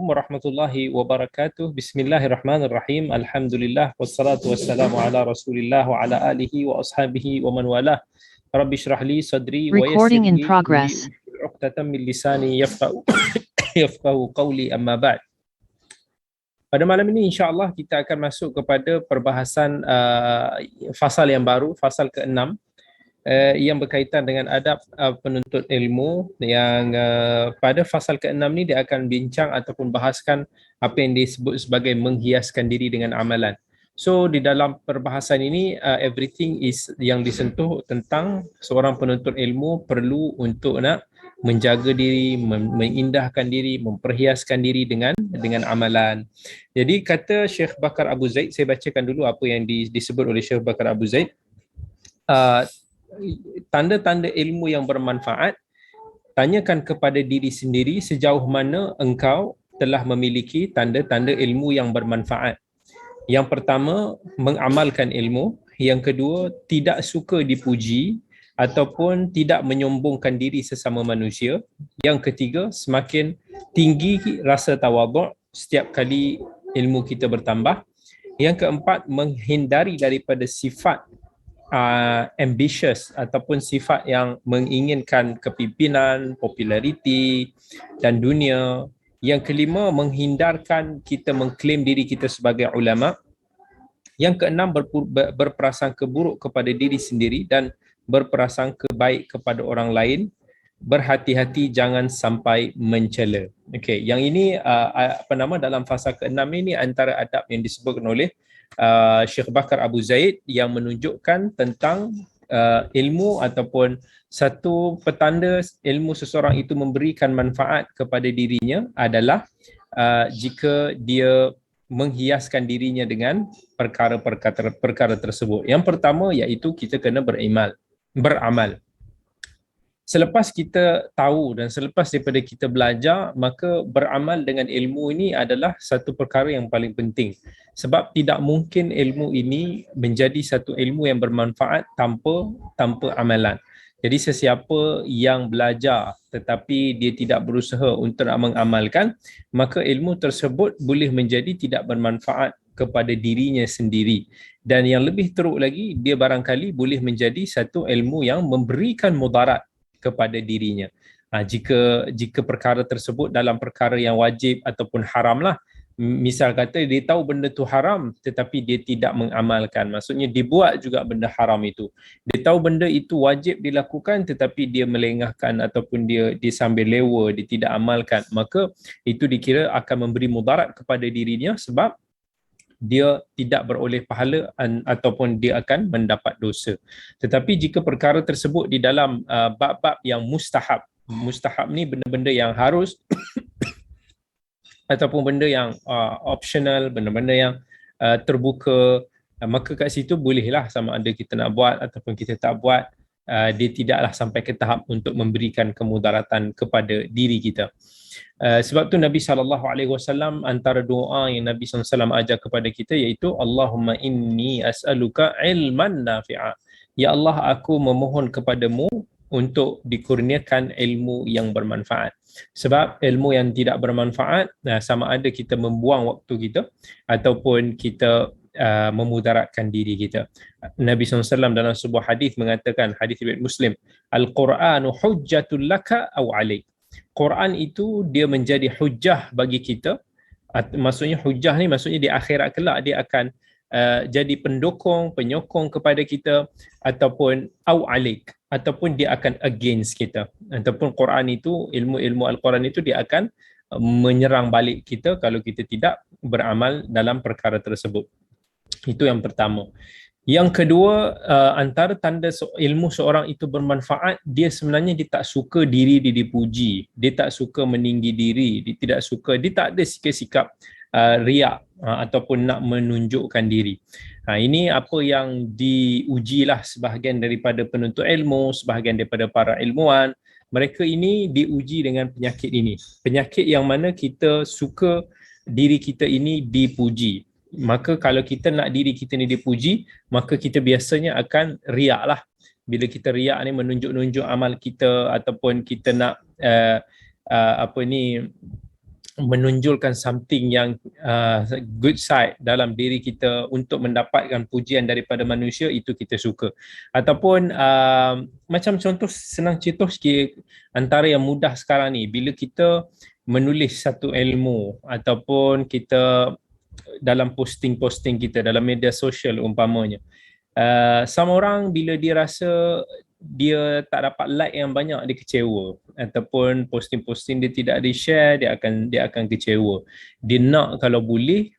warahmatullahi wabarakatuh. Bismillahirrahmanirrahim. Alhamdulillah wassalatu wassalamu ala Rasulillah wa ala alihi wa ashabihi wa man walah. Rabbi shrah li sadri wa yassir Recording in li progress. amri 'uqdatam min lisani yafqahu qawli, amma ba'd. Pada malam ini insya-Allah kita akan masuk kepada perbahasan fasal yang baru, fasal ke-6, yang berkaitan dengan adab penuntut ilmu, yang pada fasal ke-6 ni dia akan bincang ataupun bahaskan apa yang disebut sebagai menghiaskan diri dengan amalan. So di dalam perbahasan ini everything is yang disentuh tentang seorang penuntut ilmu perlu untuk nak menjaga diri, mengindahkan diri, memperhiaskan diri dengan amalan. Jadi kata Syekh Bakar Abu Zaid, saya bacakan dulu apa yang disebut oleh Syekh Bakar Abu Zaid. Tanda-tanda ilmu yang bermanfaat, tanyakan kepada diri sendiri sejauh mana engkau telah memiliki tanda-tanda ilmu yang bermanfaat. Yang pertama, mengamalkan ilmu. Yang kedua, tidak suka dipuji ataupun tidak menyombongkan diri sesama manusia. Yang ketiga, semakin tinggi rasa tawaduk setiap kali ilmu kita bertambah. Yang keempat, menghindari daripada sifat ambitious ataupun sifat yang menginginkan kepimpinan, populariti dan dunia. Yang kelima, menghindarkan kita mengklaim diri kita sebagai ulama. Yang keenam, berprasangka buruk kepada diri sendiri dan berprasangka baik kepada orang lain. Berhati-hati jangan sampai mencela. Okey, yang ini dalam fasa ke-6 ini antara adab yang disebutkan oleh Syekh Bakar Abu Zaid yang menunjukkan tentang ilmu ataupun satu petanda ilmu seseorang itu memberikan manfaat kepada dirinya adalah jika dia menghiaskan dirinya dengan perkara tersebut. Yang pertama iaitu kita kena beramal. Selepas kita tahu dan selepas daripada kita belajar, maka beramal dengan ilmu ini adalah satu perkara yang paling penting. Sebab tidak mungkin ilmu ini menjadi satu ilmu yang bermanfaat tanpa amalan. Jadi sesiapa yang belajar tetapi dia tidak berusaha untuk mengamalkan, maka ilmu tersebut boleh menjadi tidak bermanfaat kepada dirinya sendiri. Dan yang lebih teruk lagi, dia barangkali boleh menjadi satu ilmu yang memberikan mudarat kepada dirinya. Jika perkara tersebut dalam perkara yang wajib ataupun haram lah. Misal kata dia tahu benda tu haram tetapi dia tidak mengamalkan. Maksudnya dibuat juga benda haram itu. Dia tahu benda itu wajib dilakukan tetapi dia melengahkan ataupun dia sambil lewa, dia tidak amalkan. Maka itu dikira akan memberi mudarat kepada dirinya sebab dia tidak beroleh pahala ataupun dia akan mendapat dosa. Tetapi jika perkara tersebut di dalam bab-bab yang mustahab ni benda-benda yang harus ataupun benda yang optional, benda-benda yang terbuka, maka kat situ bolehlah sama ada kita nak buat ataupun kita tak buat. Dia tidaklah sampai ke tahap untuk memberikan kemudaratan kepada diri kita. Sebab tu Nabi SAW antara doa yang Nabi SAW ajar kepada kita iaitu Allahumma inni as'aluka ilman nafi'a. Ya Allah, aku memohon kepadamu untuk dikurniakan ilmu yang bermanfaat. Sebab ilmu yang tidak bermanfaat sama ada kita membuang waktu kita ataupun kita memudaratkan diri kita. Nabi SAW dalam sebuah hadis mengatakan, hadis riwayat Muslim, Al-Quranu hujjatul laka aw alaik. Quran itu dia menjadi hujjah bagi kita. Maksudnya hujjah ni maksudnya di akhirat kelak dia akan jadi penyokong kepada kita, ataupun aw alaik, ataupun dia akan against kita. Ataupun Quran itu, ilmu Al-Quran itu dia akan menyerang balik kita kalau kita tidak beramal dalam perkara tersebut. Itu yang pertama. Yang kedua, antara tanda ilmu seorang itu bermanfaat, dia sebenarnya dia tak suka diri dia dipuji, dia tak suka meninggi diri, dia tak ada sikap riak ataupun nak menunjukkan diri. Ini apa yang diujilah sebahagian daripada penuntut ilmu, sebahagian daripada para ilmuwan. Mereka ini diuji dengan penyakit ini. Penyakit yang mana kita suka diri kita ini dipuji. Maka kalau kita nak diri kita ni dipuji, maka kita biasanya akan riak lah. Bila kita riak ni menunjuk-nunjuk amal kita ataupun kita nak menonjolkan something yang good side dalam diri kita untuk mendapatkan pujian daripada manusia, itu kita suka. Ataupun macam contoh senang contoh sikit, antara yang mudah sekarang ni, bila kita menulis satu ilmu ataupun kita dalam posting-posting kita dalam media sosial umpamanya, sama orang bila dia rasa dia tak dapat like yang banyak, dia kecewa, ataupun posting-posting dia tidak di-share, dia akan kecewa. Dia nak kalau boleh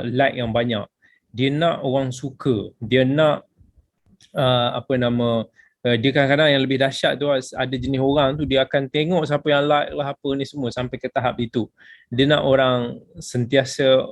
like yang banyak, dia nak orang suka, dia nak dia kadang-kadang yang lebih dahsyat tu, ada jenis orang tu dia akan tengok siapa yang like lah apa ni semua, sampai ke tahap itu. Dia nak orang sentiasa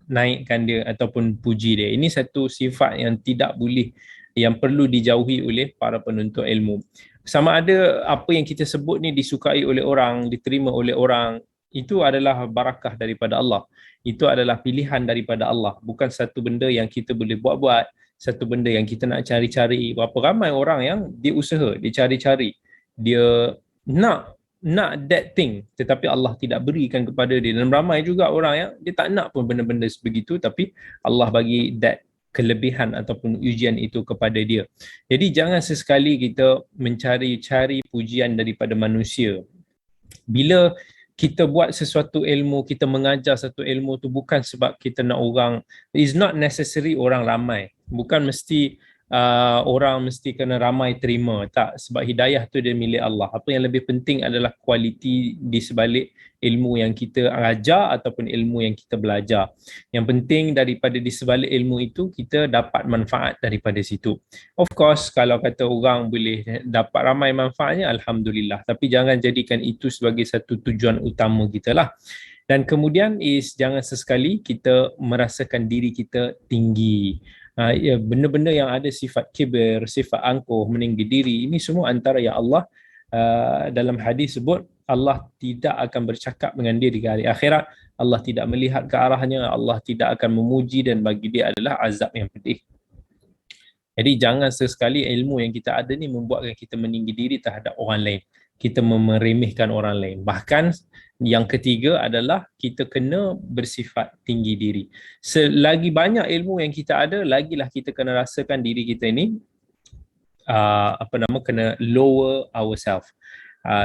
naikkan dia ataupun puji dia. Ini satu sifat yang tidak boleh, yang perlu dijauhi oleh para penuntut ilmu. Sama ada apa yang kita sebut ni disukai oleh orang, diterima oleh orang, itu adalah barakah daripada Allah. Itu adalah pilihan daripada Allah, bukan satu benda yang kita boleh buat-buat, satu benda yang kita nak cari-cari. Berapa ramai orang yang dia usaha, dia cari-cari, dia nak that thing, tetapi Allah tidak berikan kepada dia. Dan ramai juga orang yang dia tak nak pun benda-benda sebegitu, tapi Allah bagi that kelebihan ataupun ujian itu kepada dia. Jadi jangan sesekali kita mencari-cari pujian daripada manusia. Bila kita buat sesuatu ilmu, kita mengajar satu ilmu tu bukan sebab kita nak orang, it's not necessary orang ramai. Bukan mesti orang mesti kena ramai terima. Tak, sebab hidayah tu dia milik Allah. Apa yang lebih penting adalah kualiti di sebalik ilmu yang kita ajar ataupun ilmu yang kita belajar. Yang penting daripada di sebalik ilmu itu, kita dapat manfaat daripada situ. Of course, kalau kata orang boleh dapat ramai manfaatnya, Alhamdulillah. Tapi jangan jadikan itu sebagai satu tujuan utama kita lah. Dan kemudian jangan sesekali kita merasakan diri kita tinggi. Benda-benda yang ada sifat kibir, sifat angkuh, meninggi diri, ini semua antara yang Allah dalam hadis sebut Allah tidak akan bercakap dengan dia di hari akhirat, Allah tidak melihat ke arahnya, Allah tidak akan memuji, dan bagi dia adalah azab yang pedih. Jadi jangan sesekali ilmu yang kita ada ni membuatkan kita meninggi diri terhadap orang lain, kita meremehkan orang lain. Bahkan yang ketiga adalah kita kena bersifat tinggi diri. Selagi banyak ilmu yang kita ada, lagilah kita kena rasakan diri kita ini kena lower ourselves.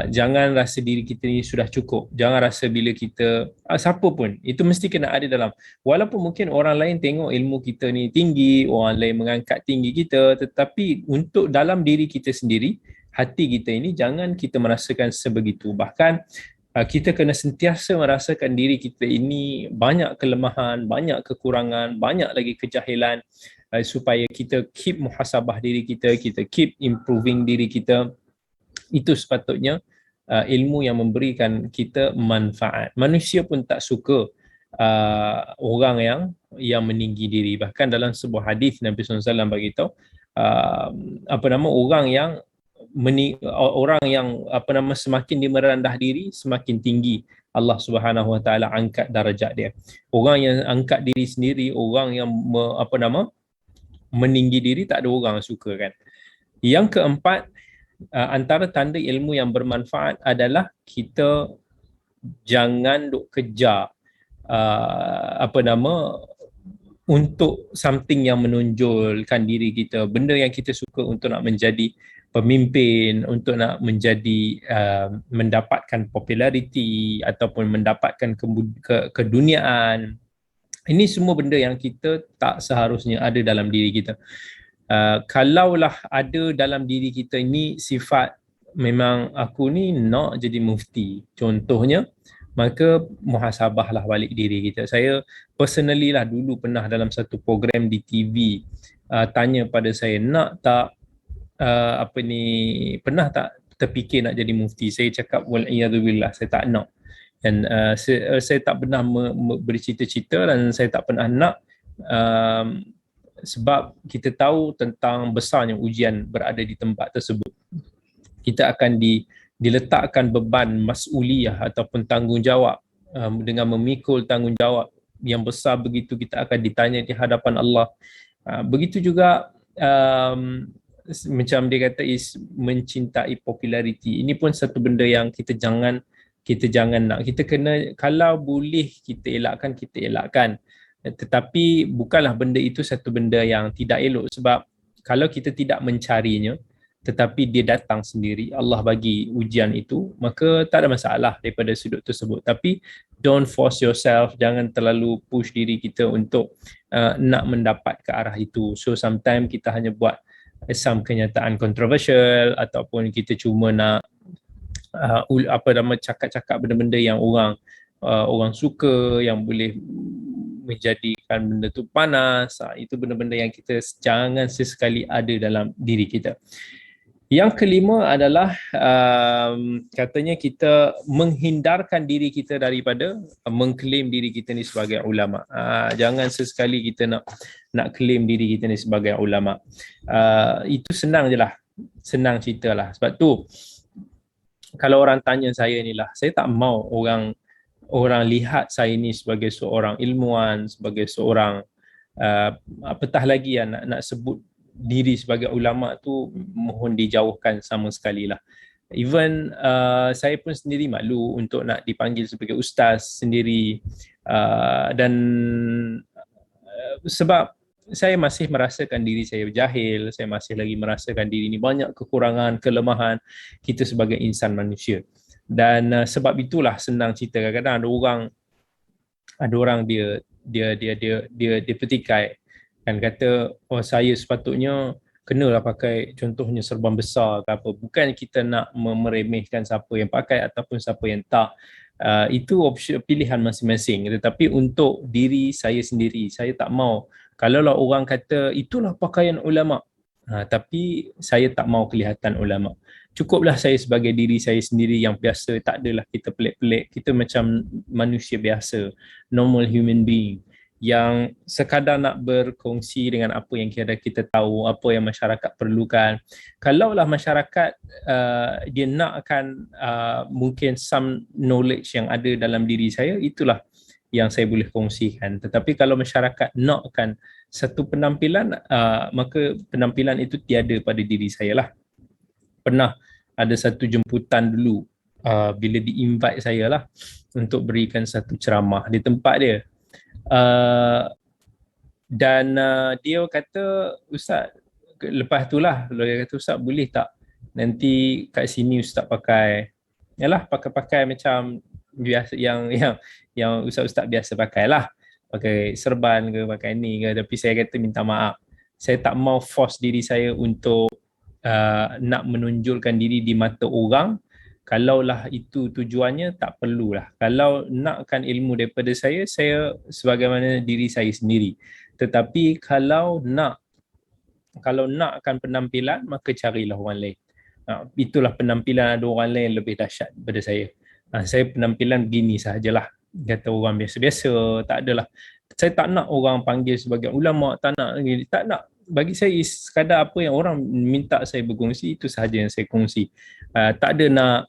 Jangan rasa diri kita ni sudah cukup. Jangan rasa bila kita siapa pun, itu mesti kena ada dalam. Walaupun mungkin orang lain tengok ilmu kita ni tinggi, orang lain mengangkat tinggi kita, tetapi untuk dalam diri kita sendiri, hati kita ini jangan kita merasakan sebegitu. Bahkan kita kena sentiasa merasakan diri kita ini banyak kelemahan, banyak kekurangan, banyak lagi kejahilan, supaya kita keep muhasabah diri kita, kita keep improving diri kita. Itu sepatutnya ilmu yang memberikan kita manfaat. Manusia pun tak suka orang yang meninggi diri. Bahkan dalam sebuah hadis Nabi SAW beritahu orang yang semakin dia merendah diri, semakin tinggi Allah Subhanahu Wa Taala angkat darjat dia. Orang yang angkat diri sendiri, orang yang meninggi diri, tak ada orang suka kan. Yang keempat, antara tanda ilmu yang bermanfaat adalah kita jangan duk kejar untuk something yang menonjolkan diri kita, benda yang kita suka untuk nak menjadi pemimpin, untuk nak menjadi mendapatkan populariti ataupun mendapatkan keduniaan. Ini semua benda yang kita tak seharusnya ada dalam diri kita. Kalaulah ada dalam diri kita ini sifat memang aku ni nak jadi mufti contohnya, maka muhasabahlah balik diri kita. Saya personally lah dulu pernah dalam satu program di TV tanya pada saya, nak tak pernah tak terfikir nak jadi mufti? Saya cakap wal'iyadzubillah, saya tak nak. Dan saya tak pernah bercita-cita, dan saya tak pernah nak, sebab kita tahu tentang besarnya ujian berada di tempat tersebut. Kita akan diletakkan beban mas'uliyah ataupun tanggungjawab, dengan memikul tanggungjawab yang besar begitu, kita akan ditanya di hadapan Allah. Begitu juga macam dia kata mencintai populariti. Ini pun satu benda yang kita jangan Kita jangan nak, kita kena, kalau boleh kita elakkan. Tetapi bukanlah benda itu satu benda yang tidak elok, sebab kalau kita tidak mencarinya tetapi dia datang sendiri, Allah bagi ujian itu, maka tak ada masalah daripada sudut tersebut. Tapi don't force yourself, jangan terlalu push diri kita untuk nak mendapat ke arah itu. So sometimes kita hanya buat some kenyataan kontroversial, ataupun kita cuma nak cakap-cakap benda-benda yang orang suka, yang boleh menjadikan benda tu panas. Itu benda-benda yang kita jangan sesekali ada dalam diri kita. Yang kelima adalah katanya kita menghindarkan diri kita daripada mengklaim diri kita ni sebagai ulama. Jangan sesekali kita nak claim diri kita ni sebagai ulama. Itu senang je lah, senang cerita lah. Sebab tu kalau orang tanya saya ni lah, saya tak mau orang lihat saya ni sebagai seorang ilmuwan, sebagai seorang apatah lagi nak sebut diri sebagai ulama tu, mohon dijauhkan sama sekali lah. Even saya pun sendiri malu untuk nak dipanggil sebagai ustaz sendiri, dan sebab saya masih merasakan diri saya jahil, saya masih lagi merasakan diri ni banyak kekurangan, kelemahan kita sebagai insan manusia. Dan sebab itulah senang cerita, kadang-kadang ada orang dia petikai kan, kata oh saya sepatutnya kenalah pakai contohnya serban besar ke apa. Bukan kita nak meremehkan siapa yang pakai ataupun siapa yang tak. Itu pilihan masing-masing. Tetapi untuk diri saya sendiri, saya tak mau kalaulah orang kata itulah pakaian ulama, tapi saya tak mau kelihatan ulama. Cukuplah saya sebagai diri saya sendiri yang biasa, tak adalah kita pelik-pelik, kita macam manusia biasa, normal human being yang sekadar nak berkongsi dengan apa yang kita tahu, apa yang masyarakat perlukan. Kalaulah masyarakat dia nakkan mungkin some knowledge yang ada dalam diri saya, itulah yang saya boleh kongsikan. Tetapi kalau masyarakat nakkan satu penampilan, maka penampilan itu tiada pada diri saya lah. Pernah ada satu jemputan dulu, bila di-invite saya lah untuk berikan satu ceramah di tempat dia. Dan dia kata, Ustaz, lepas tu lah dia kata, Ustaz boleh tak nanti kat sini Ustaz pakai, yalah pakai macam biasa yang Ustaz-Ustaz biasa pakai lah, pakai serban ke, pakai ni ke. Tapi saya kata minta maaf, saya tak mau force diri saya untuk nak menonjolkan diri di mata orang. Kalaulah itu tujuannya, tak perlulah. Kalau nakkan ilmu daripada saya sebagaimana diri saya sendiri. Tetapi kalau nakkan penampilan, maka carilah orang lain. Itulah penampilan, ada orang lain lebih dahsyat daripada saya. Saya penampilan begini sahajalah, kata orang biasa-biasa, tak adalah. Saya tak nak orang panggil sebagai ulama, tak nak. Bagi saya sekadar apa yang orang minta saya berkongsi, itu sahaja yang saya kongsi. Tak ada nak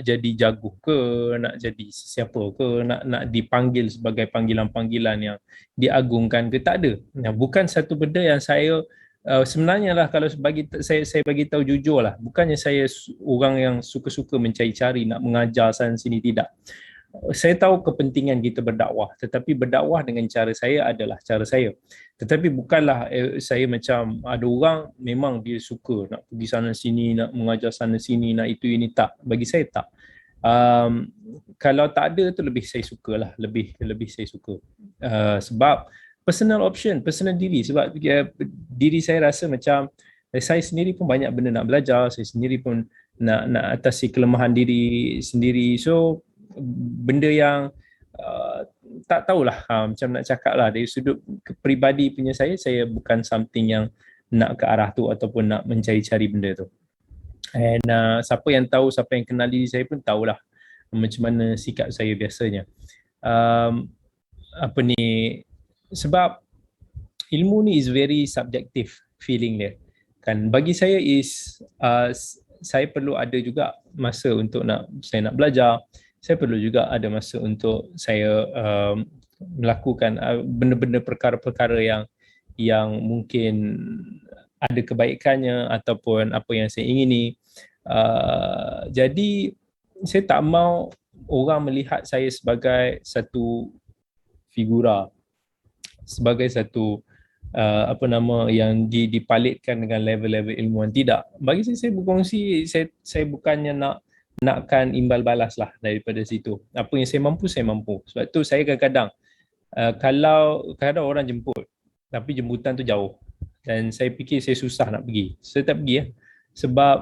jadi jago ke, nak jadi siapa ke, nak dipanggil sebagai panggilan-panggilan yang diagungkan ke, tak ada. Bukan satu benda yang saya sebenarnya lah, kalau saya bagi tahu jujur lah, bukannya saya orang yang suka-suka mencari-cari nak mengajar sana sini, tidak. Saya tahu kepentingan kita berdakwah, tetapi berdakwah dengan cara saya adalah cara saya. Tetapi bukanlah saya macam ada orang memang dia suka nak pergi sana sini, nak mengajar sana sini, nak itu ini, tak. Bagi saya tak. Kalau tak ada tu lebih saya sukalah, lebih saya suka. Sebab personal option, personal diri. Sebab diri saya rasa macam saya sendiri pun banyak benda nak belajar, saya sendiri pun nak atasi kelemahan diri sendiri. So benda yang tak tahulah, macam nak cakap lah, dari sudut peribadi punya saya bukan something yang nak ke arah tu ataupun nak mencari-cari benda tu. And siapa yang tahu, siapa yang kenal diri saya pun tahulah macam mana sikap saya biasanya. Sebab ilmu ni is very subjective feeling dia kan. Bagi saya saya perlu ada juga masa untuk saya nak belajar. Saya perlu juga ada masa untuk saya melakukan benda-benda, perkara-perkara yang mungkin ada kebaikannya ataupun apa yang saya ingini. Jadi saya tak mau orang melihat saya sebagai satu figura, sebagai satu apa nama yang dipalitkan dengan level-level ilmuwan. Tidak. Bagi saya berkongsi, saya bukannya nakkan imbal balas lah daripada situ. Apa yang saya mampu, saya mampu. Sebab tu saya kadang-kadang kalau kadang orang jemput tapi jemputan tu jauh dan saya fikir saya susah nak pergi, saya tak pergi ya. Sebab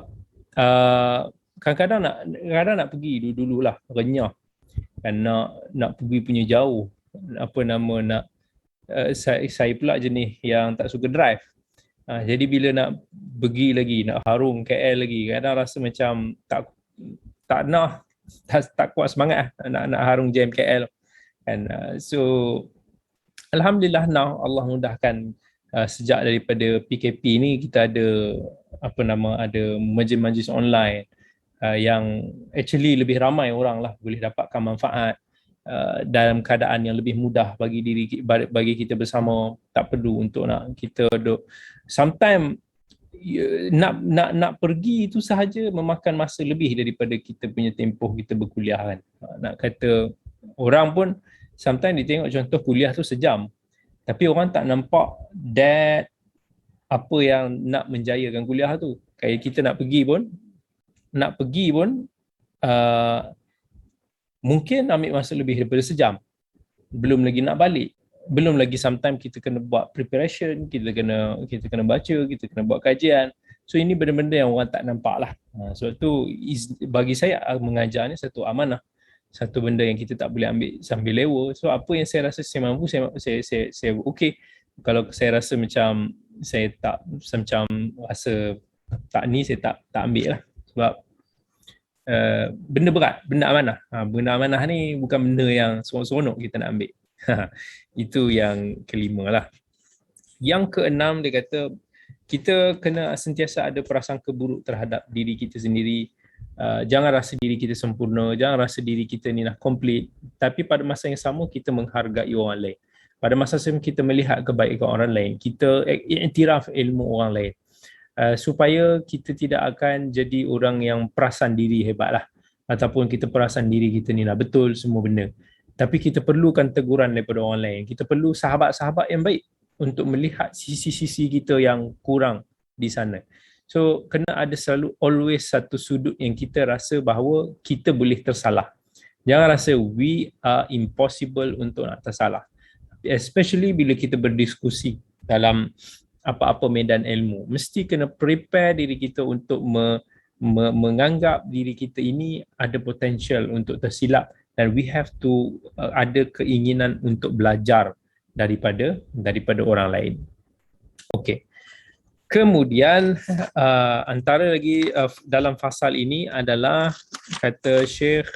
kadang-kadang nak pergi dulu-dululah renyah kan, nak pergi punya jauh, apa nama nak saya pula jenis yang tak suka drive. Jadi bila nak pergi lagi, nak harung KL lagi, kadang rasa macam tak nak, tak kuat semangat nak harung jam KL kan. So alhamdulillah now Allah mudahkan, sejak daripada PKP ni kita ada apa nama, ada majlis-majlis online yang actually lebih ramai orang lah boleh dapatkan manfaat dalam keadaan yang lebih mudah bagi kita bersama. Tak perlu untuk nak kita duk sometimes nak pergi itu sahaja memakan masa lebih daripada kita punya tempoh kita berkuliah kan. Nak kata orang pun sometimes dia tengok contoh kuliah tu sejam, tapi orang tak nampak that apa yang nak menjayakan kuliah tu. Kayak kita nak pergi pun mungkin ambil masa lebih daripada sejam. Belum lagi nak balik. Belum lagi sometimes kita kena buat preparation, kita kena baca, kita kena buat kajian. So ini benda-benda yang orang tak nampak lah. Sebab tu bagi saya mengajar ni satu amanah. Satu benda yang kita tak boleh ambil sambil lewa. So apa yang saya rasa saya mampu, saya okey. Kalau saya rasa macam saya tak, macam rasa tak ni, saya tak ambil lah. Sebab benda berat, benda amanah. Benda amanah ni bukan benda yang seronok-seronok kita nak ambil. Itu yang kelima lah. Yang keenam dia kata kita kena sentiasa ada prasangka buruk terhadap diri kita sendiri. Jangan rasa diri kita sempurna, jangan rasa diri kita ni dah komplit, tapi pada masa yang sama kita menghargai orang lain. Pada masa yang sama kita melihat kebaikan orang lain, kita iktiraf ilmu orang lain. Supaya kita tidak akan jadi orang yang perasan diri hebat lah, ataupun kita perasan diri kita ni lah betul semua benda. Tapi kita perlukan teguran daripada orang lain. Kita perlu sahabat-sahabat yang baik untuk melihat sisi-sisi kita yang kurang di sana. So kena ada selalu always satu sudut yang kita rasa bahawa kita boleh tersalah. Jangan rasa we are impossible untuk nak tersalah. Especially bila kita berdiskusi dalam apa-apa medan ilmu. Mesti kena prepare diri kita untuk menganggap diri kita ini ada potential untuk tersilap, dan we have to ada keinginan untuk belajar daripada orang lain. Okey. Kemudian antara lagi dalam fasal ini adalah kata Syekh,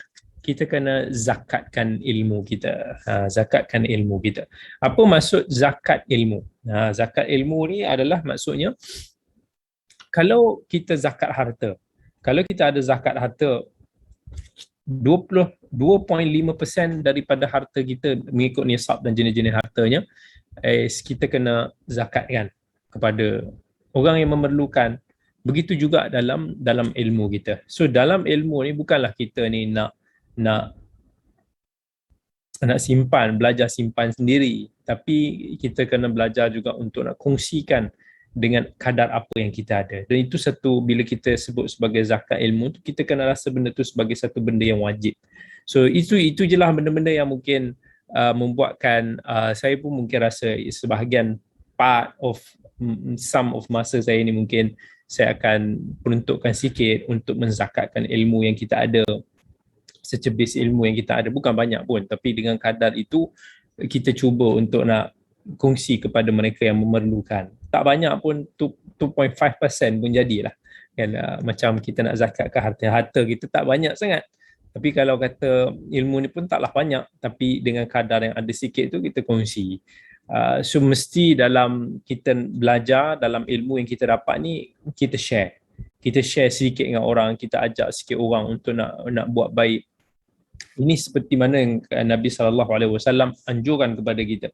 kita kena zakatkan ilmu kita. Zakatkan ilmu kita. Apa maksud zakat ilmu? Zakat ilmu ni adalah maksudnya kalau kita zakat harta. Kalau kita ada zakat harta 2.5% daripada harta kita mengikut nisab dan jenis-jenis hartanya, kita kena zakatkan kepada orang yang memerlukan. Begitu juga dalam ilmu kita. So dalam ilmu ni bukanlah kita ni nak simpan, belajar simpan sendiri, tapi kita kena belajar juga untuk nak kongsikan dengan kadar apa yang kita ada. Dan itu satu, bila kita sebut sebagai zakat ilmu tu, kita kena rasa benda tu sebagai satu benda yang wajib. So itu je lah benda-benda yang mungkin membuatkan saya pun mungkin rasa sebahagian part of some of masa saya ni mungkin saya akan peruntukkan sikit untuk menzakatkan ilmu yang kita ada, secebis ilmu yang kita ada. Bukan banyak pun, tapi dengan kadar itu kita cuba untuk nak kongsi kepada mereka yang memerlukan. Tak banyak pun, 2.5% pun jadilah kan. Macam kita nak zakatkan harta kita tak banyak sangat, tapi kalau kata ilmu ni pun taklah banyak, tapi dengan kadar yang ada sikit tu kita kongsi. So mesti dalam kita belajar, dalam ilmu yang kita dapat ni, kita share sedikit dengan orang, kita ajak sikit orang untuk nak buat baik. Ini seperti mana yang Nabi SAW anjurkan kepada kita,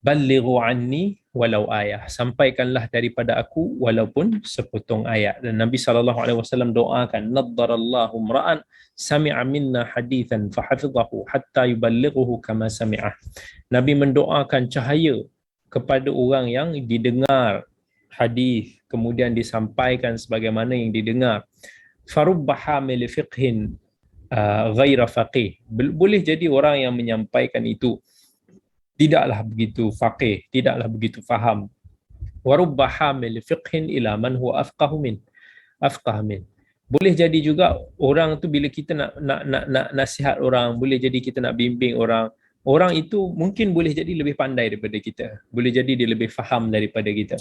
balighu anni walau ayah, sampaikanlah daripada aku walaupun sepotong ayat. Dan Nabi SAW doakan, naddarallahu mra'an sami'a minna hadithan fahafidhahu hatta yuballighuhu kama sami'ah. Nabi mendoakan cahaya kepada orang yang didengar hadis kemudian disampaikan sebagaimana yang didengar. Farubba hamil fiqhin ghaira faqih. Boleh jadi orang yang menyampaikan itu tidaklah begitu faqih, tidaklah begitu faham. Warubba hamil fiqhin ila man huwa afqah min. Boleh jadi juga orang tu bila kita nak nasihat orang, boleh jadi kita nak bimbing orang, orang itu mungkin boleh jadi lebih pandai daripada kita, boleh jadi dia lebih faham daripada kita.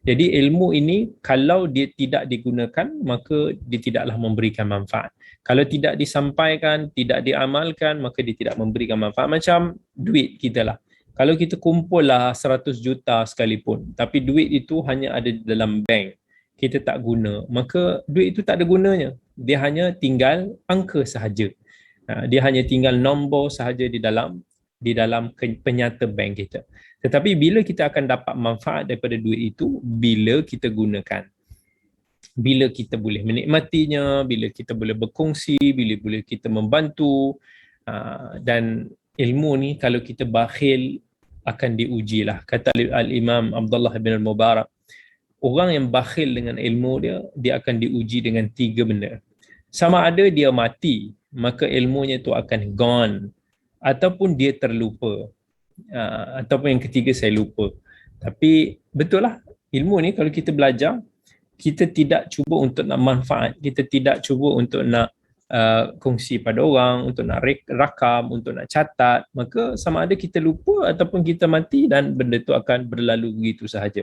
Jadi ilmu ini kalau dia tidak digunakan, maka dia tidaklah memberikan manfaat. Kalau tidak disampaikan, tidak diamalkan, maka dia tidak memberikan manfaat. Macam duit kita lah. Kalau kita kumpul lah 100 juta sekalipun, tapi duit itu hanya ada di dalam bank, kita tak guna, maka duit itu tak ada gunanya. Dia hanya tinggal angka sahaja. Dia hanya tinggal nombor sahaja di dalam penyata bank kita. Tetapi bila kita akan dapat manfaat daripada duit itu, bila kita gunakan. Bila kita boleh menikmatinya, bila kita boleh berkongsi, bila boleh kita membantu. Dan ilmu ni kalau kita bakhil akan diuji lah. Kata Al-Imam Abdullah bin Al-Mubarak, orang yang bakhil dengan ilmu dia, dia akan diuji dengan 3 benda. Sama ada dia mati, maka ilmunya tu akan gone, ataupun dia terlupa, ataupun yang ketiga saya lupa. Tapi betul lah, ilmu ni kalau kita belajar, kita tidak cuba untuk nak manfaat, kita tidak cuba untuk nak kongsi pada orang, untuk nak rakam, untuk nak catat, maka sama ada kita lupa ataupun kita mati dan benda tu akan berlalu begitu sahaja.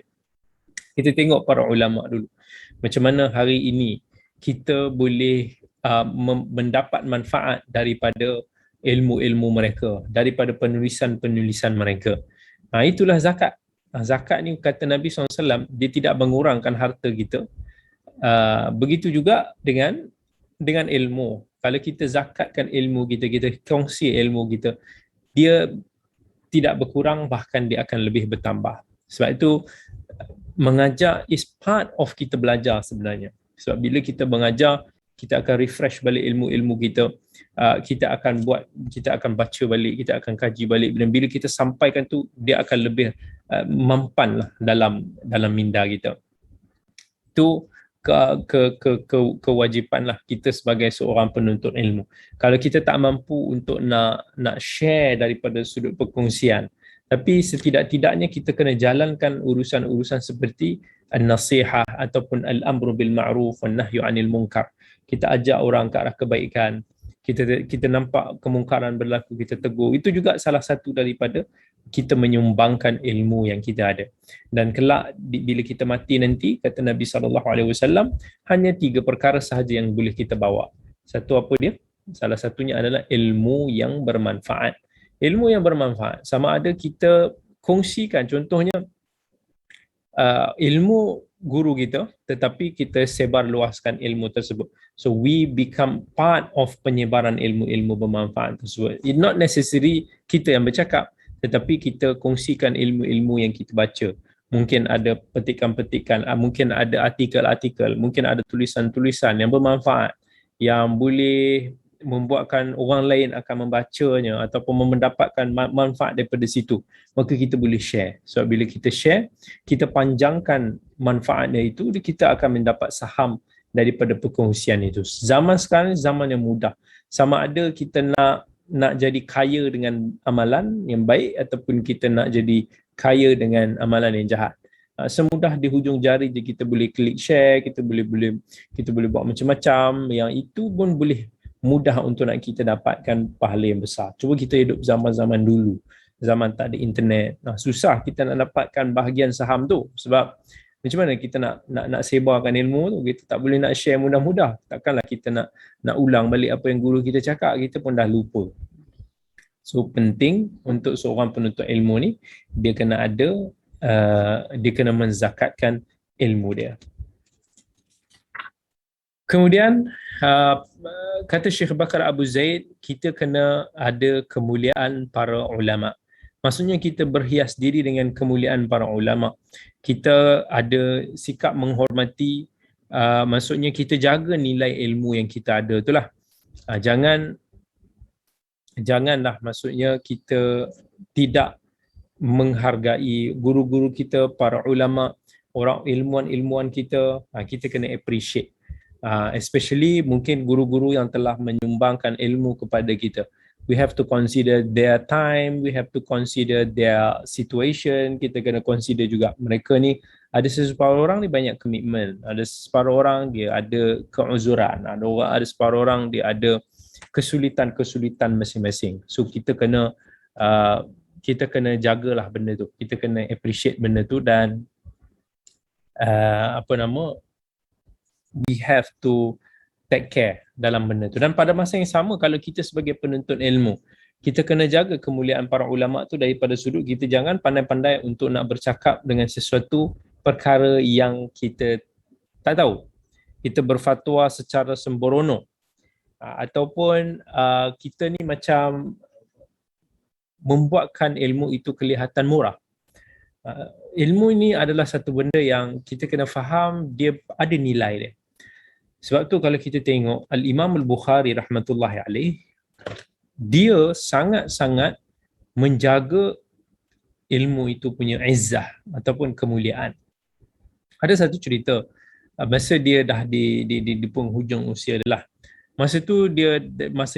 Kita tengok para ulama dulu, macam mana hari ini kita boleh mendapat manfaat daripada ilmu-ilmu mereka, daripada penulisan-penulisan mereka. Itulah zakat. Zakat ni kata Nabi SAW, dia tidak mengurangkan harta kita. Begitu juga dengan ilmu. Kalau kita zakatkan ilmu kita, kita kongsi ilmu kita, dia tidak berkurang, bahkan dia akan lebih bertambah. Sebab itu mengajar is part of kita belajar sebenarnya. Sebab bila kita mengajar, kita akan refresh balik ilmu-ilmu kita, kita akan baca balik, kita akan kaji balik, dan bila kita sampaikan tu, dia akan lebih mampan lah dalam minda kita. Itu kewajipan lah kita sebagai seorang penuntut ilmu. Kalau kita tak mampu untuk nak share daripada sudut perkongsian, tapi setidak-tidaknya kita kena jalankan urusan-urusan seperti an-nasihah ataupun al-amru bil ma'ruf wan nahyu 'anil munkar. Kita ajak orang ke arah kebaikan, kita nampak kemungkaran berlaku, kita tegur. Itu juga salah satu daripada kita menyumbangkan ilmu yang kita ada. Dan kelak bila kita mati nanti, kata Nabi SAW, hanya 3 perkara sahaja yang boleh kita bawa. Satu apa dia? Salah satunya adalah ilmu yang bermanfaat. Ilmu yang bermanfaat, sama ada kita kongsikan, contohnya ilmu guru kita, tetapi kita sebar luaskan ilmu tersebut. So we become part of penyebaran ilmu-ilmu bermanfaat tersebut. It not necessary kita yang bercakap, tetapi kita kongsikan ilmu-ilmu yang kita baca. Mungkin ada petikan-petikan, mungkin ada artikel-artikel, mungkin ada tulisan-tulisan yang bermanfaat, yang boleh membuatkan orang lain akan membacanya ataupun mendapatkan manfaat daripada situ, maka kita boleh share. So bila kita share, kita panjangkan manfaatnya itu, kita akan mendapat saham daripada perkongsian itu. Zaman sekarang zaman yang mudah. Sama ada kita nak jadi kaya dengan amalan yang baik ataupun kita nak jadi kaya dengan amalan yang jahat. Semudah di hujung jari je kita boleh klik share, kita boleh buat macam-macam, yang itu pun boleh mudah untuk nak kita dapatkan pahala yang besar. Cuba kita hidup zaman-zaman dulu, zaman tak ada internet. Susah kita nak dapatkan bahagian saham tu, sebab macam mana kita nak sebarkan ilmu tu, kita tak boleh nak share mudah-mudah. Takkanlah kita nak ulang balik apa yang guru kita cakap, kita pun dah lupa. So penting untuk seorang penuntut ilmu ni, dia kena ada, dia kena menzakatkan ilmu dia. Kemudian kata Syekh Bakar Abu Zaid, kita kena ada kemuliaan para ulama. Maksudnya kita berhias diri dengan kemuliaan para ulama. Kita ada sikap menghormati, maksudnya kita jaga nilai ilmu yang kita ada itulah. Janganlah maksudnya kita tidak menghargai guru-guru kita, para ulama, orang ilmuwan-ilmuwan kita. Kita kena appreciate, especially mungkin guru-guru yang telah menyumbangkan ilmu kepada kita. We have to consider their time, we have to consider their situation. Kita kena consider juga mereka ni, ada seseparuh orang ni banyak komitmen, ada separuh orang dia ada keuzuran, ada separuh orang dia ada kesulitan-kesulitan masing-masing. So kita kena jagalah benda tu, kita kena appreciate benda tu, dan we have to take care dalam benda tu. Dan pada masa yang sama, kalau kita sebagai penuntut ilmu, kita kena jaga kemuliaan para ulama tu daripada sudut kita jangan pandai-pandai untuk nak bercakap dengan sesuatu perkara yang kita tak tahu. Kita berfatwa secara sembrono, ataupun kita ni macam membuatkan ilmu itu kelihatan murah. Ilmu ini adalah satu benda yang kita kena faham dia ada nilai dia. Sebab tu kalau kita tengok Al-Imam Al-Bukhari rahmatullahi alaih, dia sangat-sangat menjaga ilmu itu punya izzah ataupun kemuliaan. Ada satu cerita, masa dia dah di penghujung usia dia lah. Masa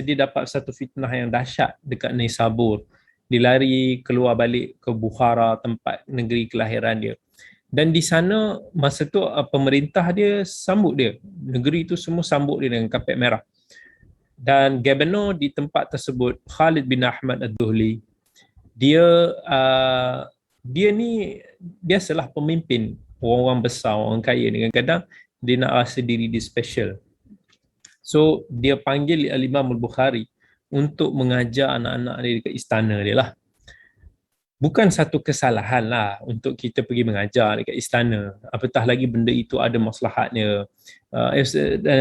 dia dapat satu fitnah yang dahsyat dekat Naisabur. Dia lari keluar balik ke Bukhara, tempat negeri kelahiran dia. Dan di sana masa tu pemerintah dia sambut dia. Negeri tu semua sambut dia dengan kapet merah. Dan gubernur di tempat tersebut, Khalid bin Ahmad Ad-Duhli, dia ni biasalah pemimpin orang-orang besar, orang kaya. Kadang-kadang dia nak rasa diri dia special. So dia panggil Al-Imam Al-Bukhari untuk mengajar anak-anak dia dekat istana dia lah. Bukan satu kesalahan lah untuk kita pergi mengajar dekat istana, apatah lagi benda itu ada maslahatnya,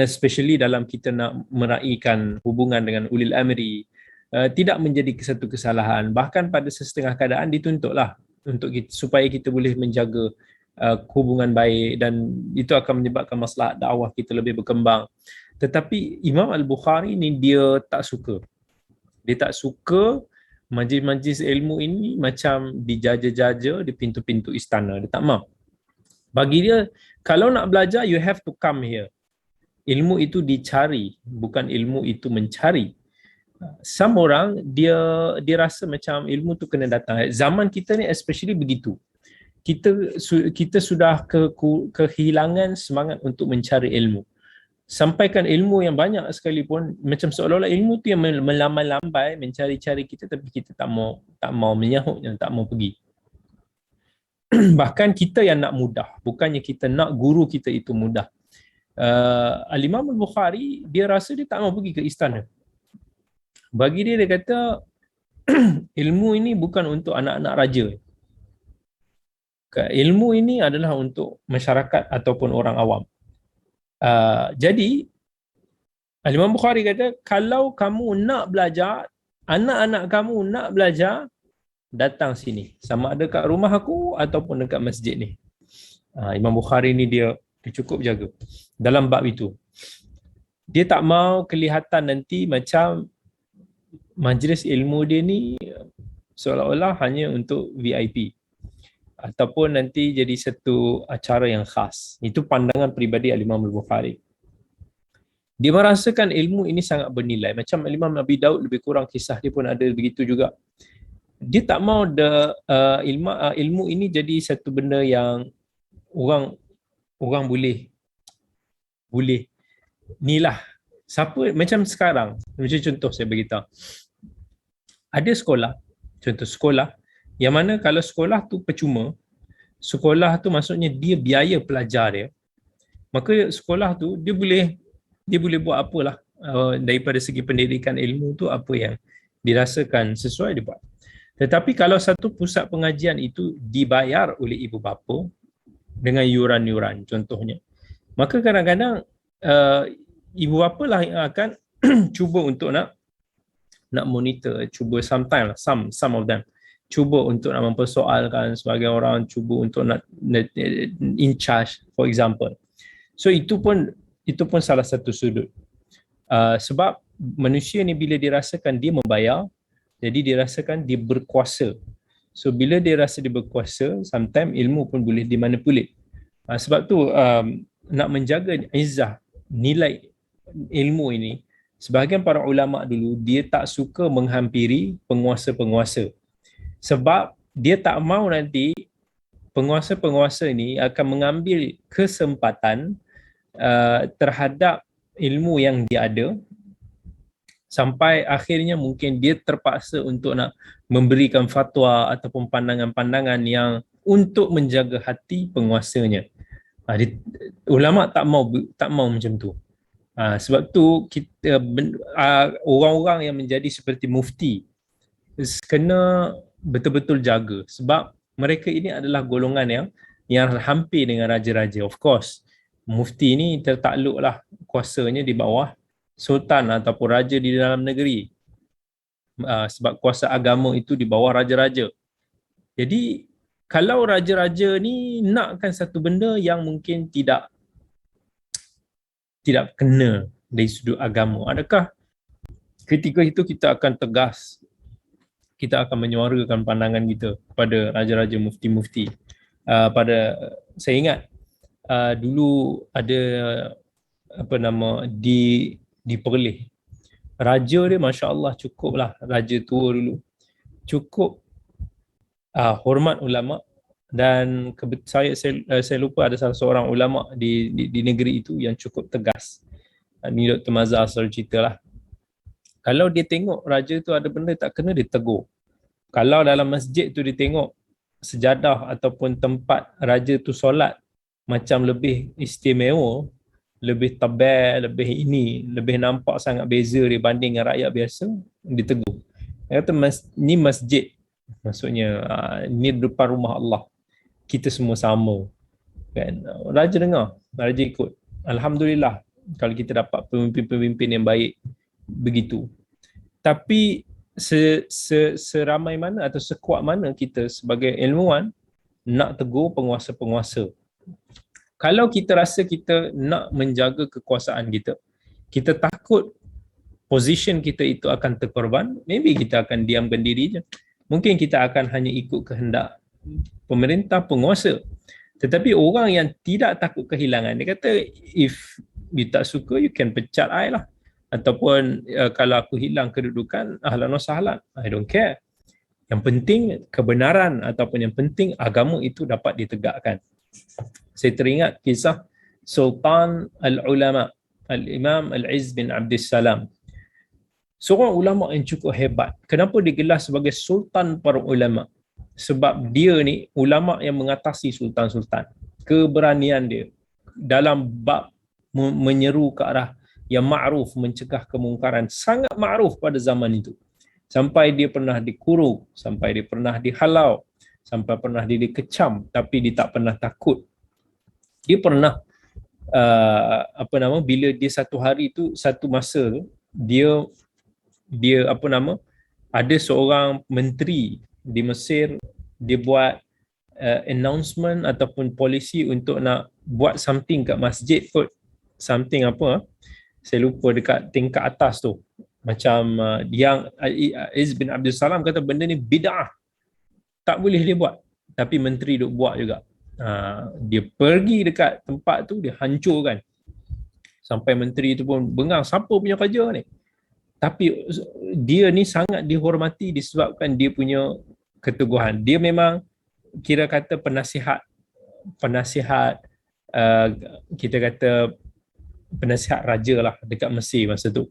especially dalam kita nak meraihkan hubungan dengan ulil amri. Tidak menjadi satu kesalahan, bahkan pada sesetengah keadaan dituntutlah untuk kita, supaya kita boleh menjaga hubungan baik, dan itu akan menyebabkan maslahat dakwah kita lebih berkembang. Tetapi Imam Al-Bukhari ni dia tak suka majlis-majlis ilmu ini macam dijaja-jaja di pintu-pintu istana. Dia tak mahu. Bagi dia, kalau nak belajar, you have to come here. Ilmu itu dicari, bukan ilmu itu mencari. Some orang, dia rasa macam ilmu tu kena datang. Zaman kita ni especially begitu. Kita sudah kehilangan semangat untuk mencari ilmu. Sampaikan ilmu yang banyak sekalipun, macam seolah-olah ilmu tu yang melambai-lambai mencari-cari kita, tapi kita tak mau menyahutnya, tak mau pergi. Bahkan kita yang nak mudah, bukannya kita nak guru kita itu mudah. Al-Imam Al-Bukhari, dia rasa dia tak mau pergi ke istana. Bagi dia kata ilmu ini bukan untuk anak-anak raja. Ilmu ini adalah untuk masyarakat ataupun orang awam. Jadi Al-Imam Bukhari kata, kalau kamu nak belajar, anak-anak kamu nak belajar, datang sini, sama ada kat rumah aku ataupun dekat masjid ni. Imam Bukhari ni dia cukup jaga dalam bab itu. Dia tak mau kelihatan nanti macam majlis ilmu dia ni seolah-olah hanya untuk VIP, ataupun nanti jadi satu acara yang khas. Itu pandangan peribadi Al-Imam Al-Bukhari. Dia merasakan ilmu ini sangat bernilai. Macam Al-Imam Abi Daud, lebih kurang kisah dia pun ada begitu juga. Dia tak mahu ilmu ini jadi satu benda yang orang boleh nilah. Siapa, macam sekarang, macam contoh saya beritahu. Ada contoh sekolah, yang mana kalau sekolah tu percuma, sekolah tu maksudnya dia biaya pelajar dia, maka sekolah tu dia boleh buat apalah daripada segi pendidikan ilmu tu, apa yang dirasakan sesuai dia buat. Tetapi kalau satu pusat pengajian itu dibayar oleh ibu bapa dengan yuran-yuran contohnya, maka kadang-kadang ibu bapa lah yang akan cuba untuk nak monitor, cuba sometimes some of them cuba untuk nak mempersoalkan, sebahagian orang cuba untuk nak in charge, for example. So itu pun salah satu sudut. Sebab manusia ni bila dirasakan dia membayar, jadi dia rasakan dia berkuasa. So bila dia rasa dia berkuasa, sometimes ilmu pun boleh dimanipulate. Sebab tu nak menjaga izzah nilai ilmu ini, sebahagian para ulama dulu dia tak suka menghampiri penguasa-penguasa. Sebab dia tak mahu nanti penguasa-penguasa ini akan mengambil kesempatan terhadap ilmu yang dia ada, sampai akhirnya mungkin dia terpaksa untuk nak memberikan fatwa ataupun pandangan-pandangan yang untuk menjaga hati penguasanya. Ulama tak mau macam tu. Sebab tu kita orang-orang yang menjadi seperti mufti kena betul-betul jaga, sebab mereka ini adalah golongan yang hampir dengan raja-raja. Of course, mufti ni tertakluklah kuasanya di bawah sultan ataupun raja di dalam negeri, sebab kuasa agama itu di bawah raja-raja. Jadi kalau raja-raja ni nakkan satu benda yang mungkin tidak kena dari sudut agama, adakah ketika itu kita akan tegas, kita akan menyuarakan pandangan kita kepada raja-raja, mufti-mufti? Saya ingat dulu ada di Perlis, raja dia masya-Allah cukup lah, raja tua dulu, cukup hormat ulama. Dan saya lupa ada salah seorang ulama di negeri itu yang cukup tegas. Ni Dr. Mazhar selalu cerita lah, kalau dia tengok raja tu ada benda tak kena, dia tegur. Kalau dalam masjid tu dia tengok sejadah ataupun tempat raja tu solat macam lebih istimewa, lebih tebal, lebih nampak sangat beza dibanding dengan rakyat biasa, dia tegur. Dia kata ni masjid, maksudnya ni depan rumah Allah, kita semua sama kan. Raja dengar, raja ikut. Alhamdulillah kalau kita dapat pemimpin-pemimpin yang baik begitu. Tapi seramai mana atau sekuat mana kita sebagai ilmuwan nak tegur penguasa-penguasa? Kalau kita rasa kita nak menjaga kekuasaan kita, kita takut position kita itu akan terkorban, maybe kita akan diamkan diri je. Mungkin kita akan hanya ikut kehendak pemerintah, penguasa. Tetapi orang yang tidak takut kehilangan, dia kata if you tak suka, you can pecat I lah. Ataupun kalau aku hilang kedudukan, ahlan wa sahlan, I don't care. Yang penting kebenaran ataupun yang penting agama itu dapat ditegakkan. Saya teringat kisah Sultan Al-Ulama, Al-Imam Al-Izz bin Abdul Salam. Seorang ulama yang cukup hebat. Kenapa digelar sebagai Sultan para ulama? Sebab dia ni ulama yang mengatasi sultan-sultan. Keberanian dia dalam bab menyeru ke arah yang ma'ruf, mencegah kemungkaran, sangat ma'ruf pada zaman itu. Sampai dia pernah dikurung, sampai dia pernah dihalau, sampai pernah dia dikecam, tapi dia tak pernah takut. Dia pernah bila dia satu hari tu, satu masa tu, dia ada seorang menteri di Mesir, dia buat announcement ataupun polisi untuk nak buat something kat masjid kot. Something saya lupa, dekat tingkat atas tu. Macam yang Izz bin Abdul Salam kata benda ni bid'ah, tak boleh dia buat. Tapi menteri duk buat juga. Dia pergi dekat tempat tu, dia hancurkan. Sampai menteri tu pun bengang, siapa punya kerja ni? Tapi dia ni sangat dihormati disebabkan dia punya keteguhan. Dia memang kira kata penasihat kita kata penasihat raja lah dekat Mesir masa tu.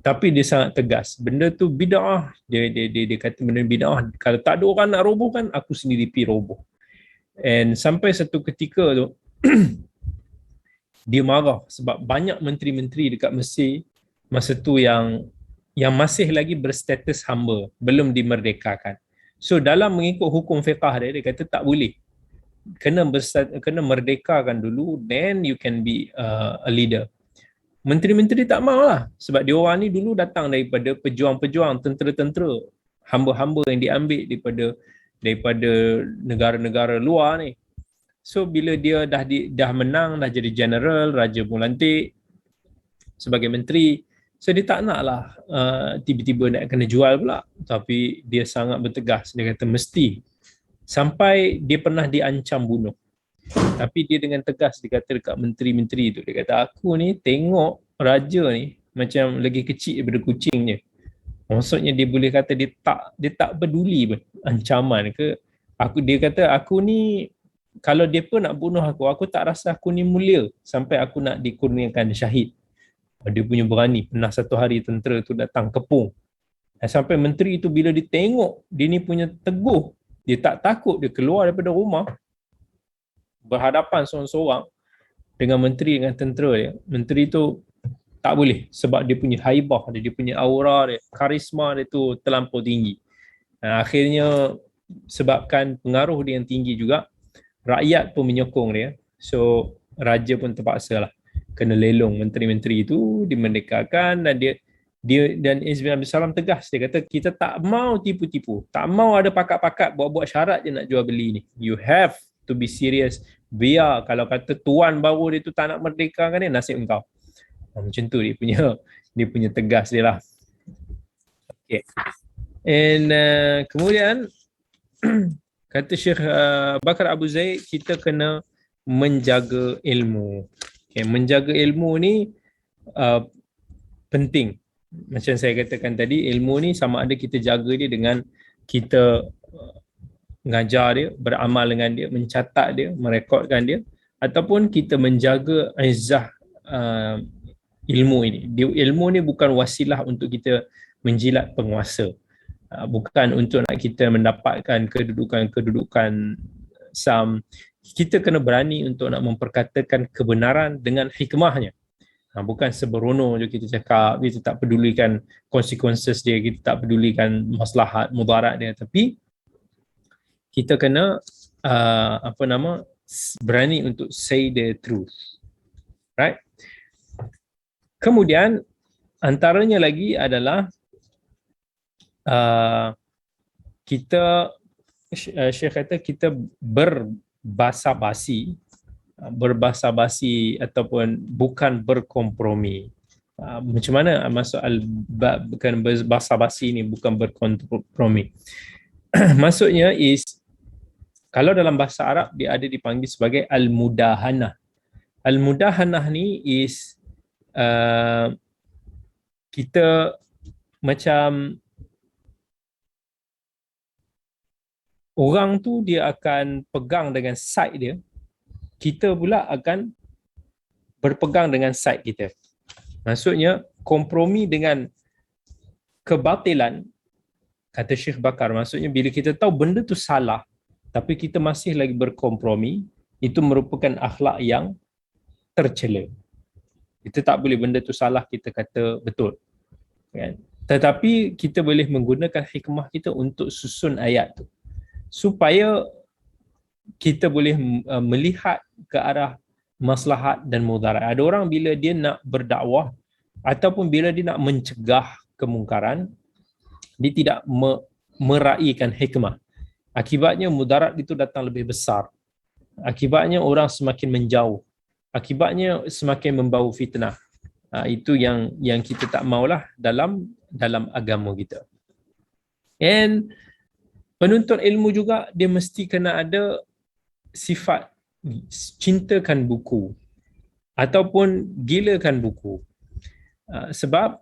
Tapi dia sangat tegas. Benda tu bid'ah. Dia kata benda bid'ah. Kalau tak ada orang nak robohkan, aku sendiri pergi roboh. And sampai satu ketika tu dia marah sebab banyak menteri-menteri dekat Mesir masa tu yang masih lagi berstatus hamba, belum dimerdekakan. So dalam mengikut hukum fiqah dia kata tak boleh. Kena merdekakan dulu, then you can be a leader. Menteri-menteri tak mau lah, sebab dia orang ni dulu datang daripada pejuang-pejuang, tentera-tentera. hamba-hamba yang diambil daripada negara-negara luar ni. So bila dia dah menang, dah jadi general, raja pun lantik sebagai menteri, so dia tak naklah tiba-tiba nak kena jual pula, tapi dia sangat bertegas, dia kata mesti, sampai dia pernah diancam bunuh. Tapi dia dengan tegas dia kata dekat menteri-menteri tu, dia kata aku ni tengok raja ni macam lagi kecil daripada kucing je. Maksudnya dia boleh kata dia tak peduli pun ancaman ke. Dia kata aku ni kalau dia pun nak bunuh aku tak rasa aku ni mulia sampai aku nak dikurniakan syahid. Dia punya berani. Pernah satu hari tentera tu datang kepung. Sampai menteri tu bila dia tengok dia ni punya teguh, dia tak takut, dia keluar daripada rumah berhadapan seorang-seorang dengan menteri, dengan tentera dia. Menteri tu tak boleh sebab dia punya haibah dia punya aura dia, karisma dia tu terlampau tinggi. Akhirnya sebabkan pengaruh dia yang tinggi juga, rakyat pun menyokong dia. So raja pun terpaksa lah kena lelong menteri-menteri itu, dimerdekakan. Dan dia dan Izz bin Abdul Salam tegas, dia kata kita tak mau tipu-tipu, tak mau ada pakat-pakat buat-buat syarat je nak jual beli ni. You have to be serious. Biar kalau kata tuan baru dia tu tak nak merdekakan dia, nasib engkau. Macam tu dia punya tegas dia lah. Okay. And kemudian kata Syekh Bakar Abu Zaid, kita kena menjaga ilmu. Okay, menjaga ilmu ni penting. Macam saya katakan tadi, ilmu ni sama ada kita jaga dia dengan kita mengajar dia, beramal dengan dia, mencatat dia, merekodkan dia, ataupun kita menjaga izzah ilmu ini. Ilmu ni bukan wasilah untuk kita menjilat penguasa. Bukan untuk nak kita mendapatkan kedudukan kita kena berani untuk nak memperkatakan kebenaran dengan hikmahnya. Bukan seberono je kita cakap, kita tak pedulikan consequences dia, kita tak pedulikan maslahat, mudarat dia, tapi kita kena berani untuk say the truth. Right? Kemudian antaranya lagi adalah kita, Syekh kata kita berbahasa-basi ataupun bukan berkompromi. Macam mana maksud bukan berbahasa-basi ni, bukan berkompromi? Maksudnya is, kalau dalam bahasa Arab dia ada dipanggil sebagai al-mudahanah. Al-mudahanah ni is kita macam orang tu dia akan pegang dengan side dia, kita pula akan berpegang dengan side kita. Maksudnya kompromi dengan kebatilan, kata Syekh Bakar, maksudnya bila kita tahu benda tu salah tapi kita masih lagi berkompromi, itu merupakan akhlak yang tercela. Kita tak boleh benda tu salah kita kata betul, kan? Tetapi kita boleh menggunakan hikmah kita untuk susun ayat tu supaya kita boleh melihat ke arah maslahat dan mudarat. Ada orang bila dia nak berdakwah ataupun bila dia nak mencegah kemungkaran, dia tidak meraihkan hikmah. Akibatnya mudarat itu datang lebih besar. Akibatnya orang semakin menjauh. Akibatnya semakin membau fitnah. Itu yang kita tak maulah dalam agama kita. And penuntut ilmu juga dia mesti kena ada sifat cintakan buku ataupun gilakan buku. Sebab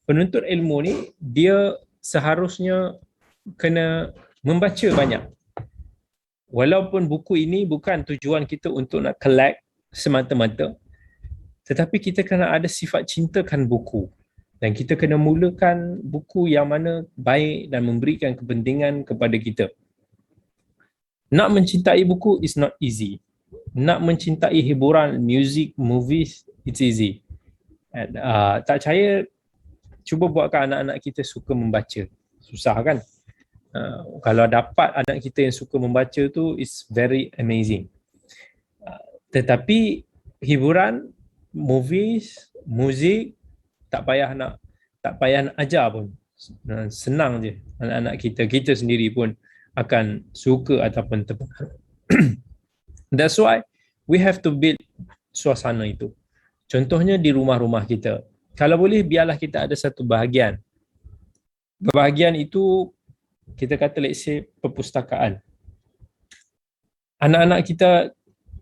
penuntut ilmu ni dia seharusnya kena membaca banyak. Walaupun buku ini bukan tujuan kita untuk nak collect semata-mata, tetapi kita kena ada sifat cintakan buku. Dan kita kena mulakan buku yang mana baik dan memberikan kepentingan kepada kita. Nak mencintai buku is not easy. Nak mencintai hiburan, music, movies, it's easy. Tak percaya, cuba buatkan anak-anak kita suka membaca. Susah kan? Kalau dapat anak kita yang suka membaca tu, it's very amazing. Tetapi hiburan, movies, muzik, tak payah nak ajar pun. Senang je anak-anak kita sendiri pun akan suka ataupun terpengaruh. That's why we have to build suasana itu. Contohnya di rumah-rumah kita. Kalau boleh biarlah kita ada satu bahagian. Bahagian itu kita kata let's say perpustakaan. Anak-anak kita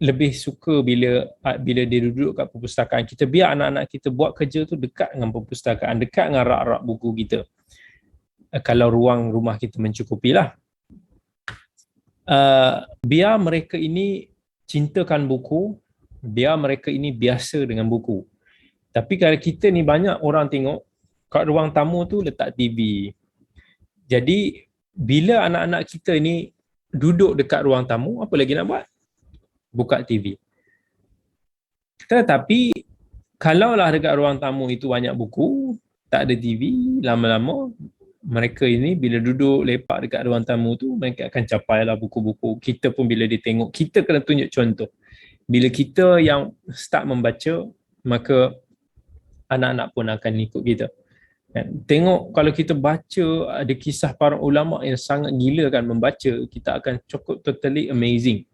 lebih suka bila dia duduk kat perpustakaan. Kita biar anak-anak kita buat kerja tu dekat dengan perpustakaan, dekat dengan rak-rak buku kita. Kalau ruang rumah kita mencukupi lah. Biar mereka ini cintakan buku, biar mereka ini biasa dengan buku. Tapi kalau kita ni banyak orang tengok kat ruang tamu tu letak TV. Jadi bila anak-anak kita ni duduk dekat ruang tamu, apa lagi nak buat? Buka TV. Tetapi kalaulah dekat ruang tamu itu banyak buku, tak ada TV, lama-lama mereka ini bila duduk lepak dekat ruang tamu tu, mereka akan capailah buku-buku. Kita pun bila dia tengok, kita kena tunjuk contoh. Bila kita yang start membaca, maka anak-anak pun akan ikut kita. Tengok kalau kita baca ada kisah para ulama yang sangat gila kan membaca, kita akan cukup totally amazing.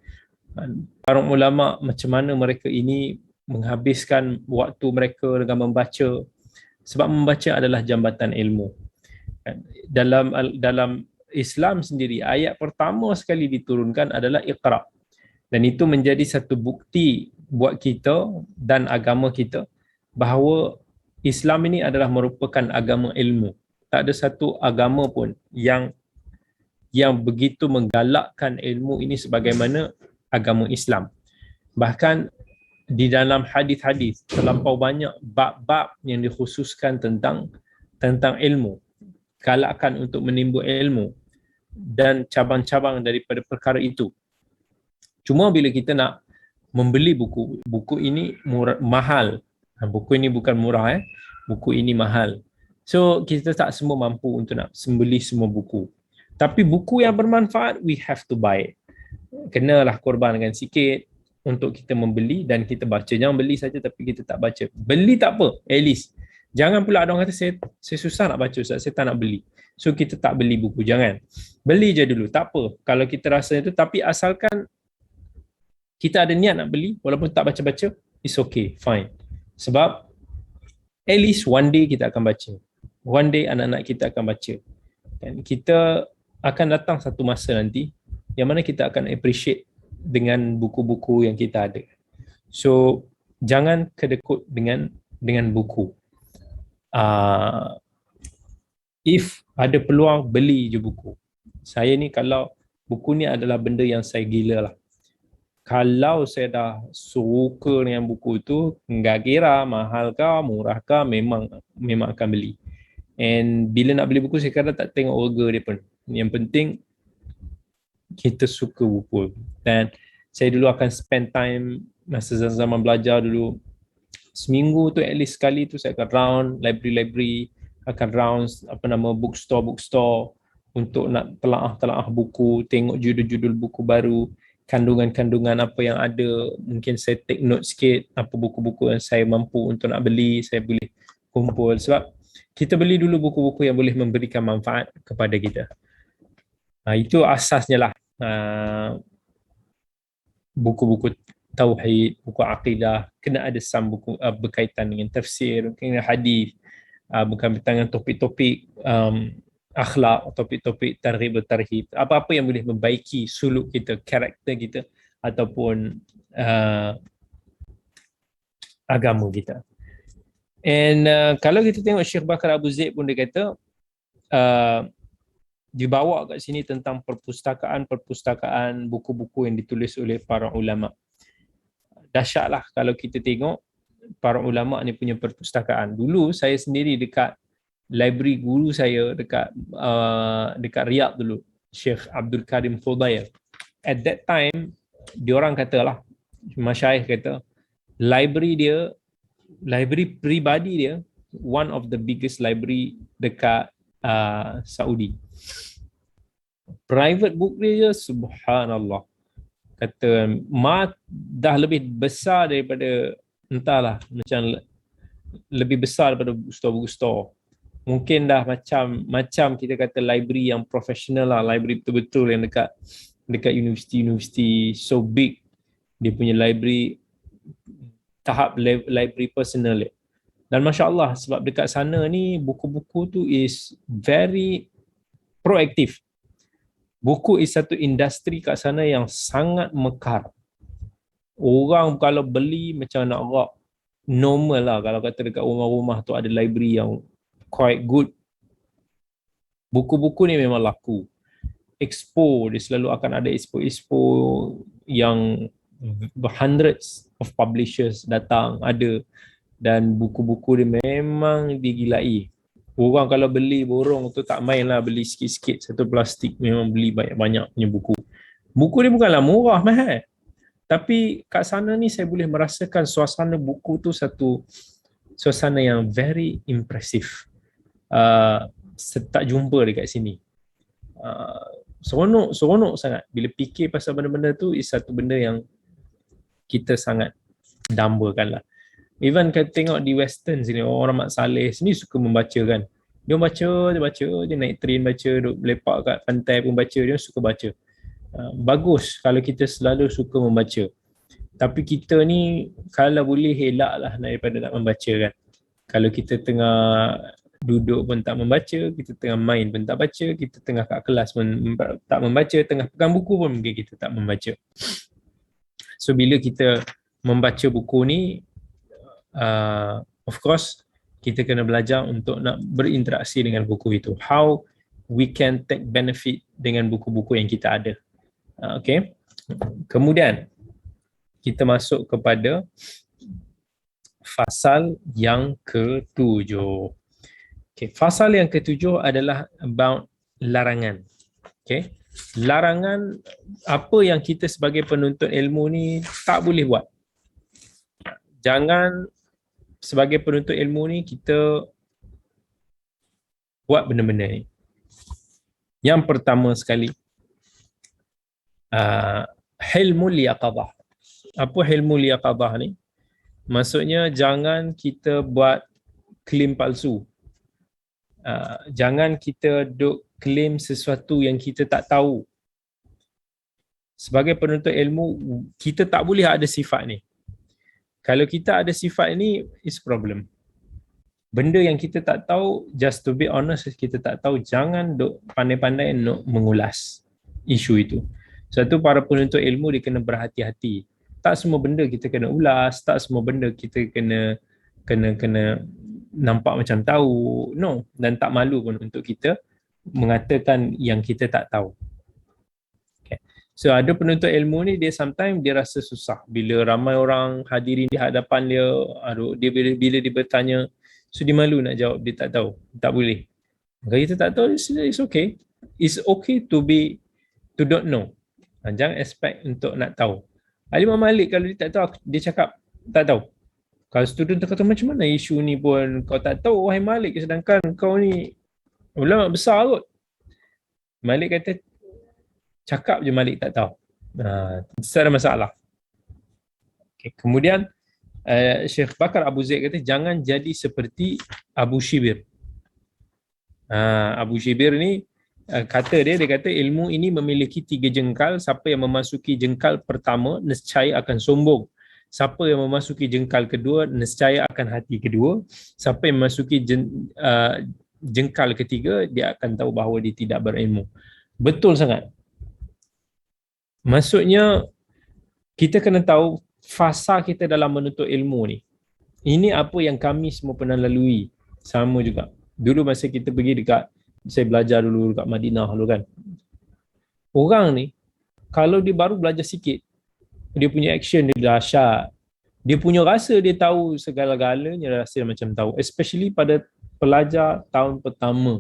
Para ulama macam mana mereka ini menghabiskan waktu mereka dengan membaca, sebab membaca adalah jambatan ilmu. Dalam Islam sendiri, ayat pertama sekali diturunkan adalah Iqra, dan itu menjadi satu bukti buat kita dan agama kita bahawa Islam ini adalah merupakan agama ilmu. Tak ada satu agama pun yang begitu menggalakkan ilmu ini sebagaimana agama Islam. Bahkan di dalam hadis-hadis terlampau banyak bab-bab yang dikhususkan tentang ilmu, galakan untuk menimba ilmu dan cabang-cabang daripada perkara itu. Cuma bila kita nak membeli buku ini mahal. Buku ini bukan murah, buku ini mahal. So kita tak semua mampu untuk nak membeli semua buku. Tapi buku yang bermanfaat, we have to buy it. Kenalah korbankan sikit untuk kita membeli dan kita baca. Jangan beli saja tapi kita tak baca. Beli tak apa, at least. Jangan pula ada orang kata saya susah nak baca Ustaz, saya tak nak beli. So kita tak beli buku, jangan. Beli je dulu, tak apa. Kalau kita rasa itu, tapi asalkan kita ada niat nak beli, walaupun tak baca-baca, it's okay, fine. Sebab at least one day kita akan baca. One day anak-anak kita akan baca. Dan kita akan datang satu masa nanti yang mana kita akan appreciate dengan buku-buku yang kita ada. So jangan kedekut dengan buku. If ada peluang, beli je buku. Saya ni kalau buku ni adalah benda yang saya gila lah. Kalau saya dah suka dengan buku tu, enggak kira mahal kah, murah kah, memang akan beli. And bila nak beli buku, saya kadang tak tengok harga dia pun. Yang penting kita suka buku. Dan saya dulu akan spend time masa zaman belajar dulu, seminggu tu at least sekali tu saya akan round library, akan round bookstore untuk nak telaah buku, tengok judul-judul buku baru, kandungan-kandungan apa yang ada. Mungkin saya take note sikit apa buku-buku yang saya mampu untuk nak beli, saya boleh kumpul. Sebab kita beli dulu buku-buku yang boleh memberikan manfaat kepada kita. Itu asasnya lah. Buku-buku tauhid, buku akidah, kena ada buku berkaitan dengan tafsir, kena hadis, bukan berkaitan dengan topik-topik akhlak, topik-topik targhib tarhib, apa-apa yang boleh membaiki suluk kita, karakter kita ataupun agama kita. And kalau kita tengok Syekh Bakar Abu Zaid pun dia kata dibawa kat sini tentang perpustakaan buku-buku yang ditulis oleh para ulama. Dahsyatlah kalau kita tengok para ulama ni punya perpustakaan. Dulu saya sendiri dekat library guru saya dekat Riyadh dulu, Syekh Abdul Karim Fudail. At that time, diorang katalah, masyayikh kata, library peribadi dia, one of the biggest library dekat Saudi. Private book dia subhanallah. Kata dah lebih besar daripada, entahlah, macam lebih besar daripada bookstore. mungkin dah macam kita kata library yang profesional lah, library betul-betul yang dekat universiti so big, dia punya library tahap library personal dia. Dan Masya Allah, sebab dekat sana ni buku-buku tu is very proaktif. Buku is satu industri kat sana yang sangat mekar. Orang kalau beli macam nak rock, normal lah kalau kata dekat rumah-rumah tu ada library yang quite good. Buku-buku ni memang laku. Expo, dia selalu akan ada expo-expo yang hundreds of publishers datang ada, dan buku-buku dia memang digilai. Orang kalau beli borong tu tak main lah, beli sikit-sikit satu plastik, memang beli banyak-banyak punya buku. Buku ni bukanlah murah, mahal. Tapi kat sana ni saya boleh merasakan suasana buku tu satu suasana yang very impressive. Tak jumpa dekat sini. Seronok sangat. Bila fikir pasal benda-benda tu, is satu benda yang kita sangat dambakan lah. Even kita tengok di western sini, orang Mat Saleh sini suka membaca kan. Dia baca, dia naik train baca, duduk lepak kat pantai pun baca, dia suka baca. Bagus kalau kita selalu suka membaca. Tapi kita ni kalau boleh elak lah daripada tak membaca kan. Kalau kita tengah duduk pun tak membaca, kita tengah main pun tak baca, kita tengah kat kelas pun tak membaca, tengah pegang buku pun mungkin kita tak membaca. So bila kita membaca buku ni, of course kita kena belajar untuk nak berinteraksi dengan buku itu. How we can take benefit dengan buku-buku yang kita ada. Okay. Kemudian kita masuk kepada fasal yang ke-7. Okay. Fasal yang ke-7 adalah about larangan. Okay. Larangan apa yang kita sebagai penuntut ilmu ni tak boleh buat. Jangan sebagai penuntut ilmu ni kita buat benda-benda ni. Yang pertama sekali, hilmul yaqadah. Apa hilmul yaqadah ni? Maksudnya jangan kita buat claim palsu. Jangan kita duk claim sesuatu yang kita tak tahu. Sebagai penuntut ilmu, kita tak boleh ada sifat ni. Kalau kita ada sifat ni, is problem. Benda yang kita tak tahu, just to be honest, kita tak tahu, jangan duk pandai-pandai nak mengulas isu itu. Sebab tu para penuntut ilmu dia kena berhati-hati. Tak semua benda kita kena ulas, tak semua benda kita kena nampak macam tahu. No, dan tak malu pun untuk kita mengatakan yang kita tak tahu. Okay. So ada penuntut ilmu ni dia sometimes dia rasa susah bila ramai orang hadirin di hadapan dia, bila dia bertanya, so dia malu nak jawab dia tak tahu, tak boleh. Kalau kita tak tahu, it's okay. It's okay to don't know. Jangan expect untuk nak tahu. Imam Malik kalau dia tak tahu, dia cakap tak tahu. Kalau student kata macam mana isu ni pun kau tak tahu, wahai Malik, sedangkan kau ni ulama besar kot. Malik kata cakap je Malik tak tahu. Itu ada masalah. Okay. Kemudian Syekh Bakar Abu Zaid kata jangan jadi seperti Abu Shibir. Abu Shibir ni kata dia kata ilmu ini memiliki 3 jengkal. Siapa yang memasuki jengkal pertama nescaya akan sombong. Siapa yang memasuki jengkal kedua nescaya akan hati kedua. Siapa yang memasuki jengkal ketiga dia akan tahu bahawa dia tidak berilmu. Betul sangat. Maksudnya kita kena tahu fasa kita dalam menuntut ilmu ni. Ini apa yang kami semua pernah lalui. Sama juga. Dulu masa kita pergi saya belajar dulu dekat Madinah dulu kan. Orang ni kalau dia baru belajar sikit, dia punya action dia dahsyat. Dia punya rasa dia tahu segala-galanya, rasa macam tahu. Especially pada pelajar tahun pertama.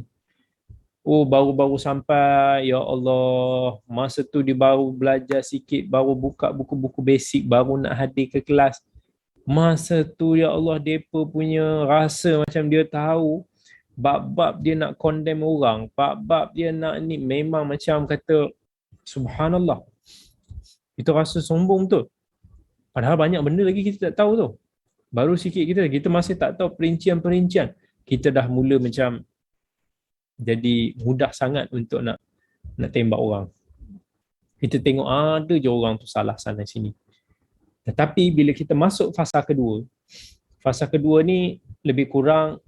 Oh, baru-baru sampai, ya Allah, masa tu dia baru belajar sikit, baru buka buku-buku basic, baru nak hadir ke kelas. Masa tu, ya Allah, depa punya rasa macam dia tahu, bab-bab dia nak condemn orang, bab-bab dia nak ni, memang macam kata, subhanallah. Itu rasa sombong tu. Padahal banyak benda lagi kita tak tahu tu. Baru sikit kita masih tak tahu perincian-perincian. Kita dah mula macam Jadi mudah sangat untuk nak tembak orang. Kita tengok ada je orang tu salah sana sini. Tetapi bila kita masuk fasa kedua ni lebih kurang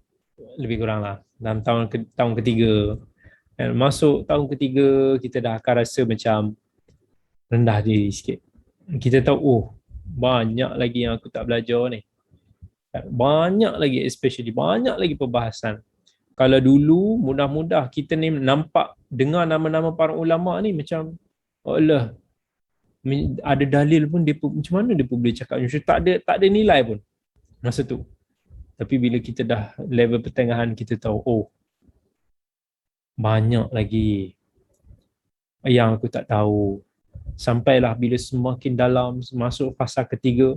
lah dalam tahun ketiga. Dan masuk tahun ketiga kita dah akan rasa macam rendah diri sikit. Kita tahu banyak lagi yang aku tak belajar ni. Banyak lagi, especially banyak lagi perbahasan. Kalau dulu mudah-mudah kita ni nampak dengar nama-nama para ulama ni macam Allah, ada dalil pun dia macam mana dia boleh cakap macam tak ada nilai pun masa tu. Tapi bila kita dah level pertengahan, kita tahu banyak lagi yang aku tak tahu. Sampailah bila semakin dalam masuk fasa ketiga,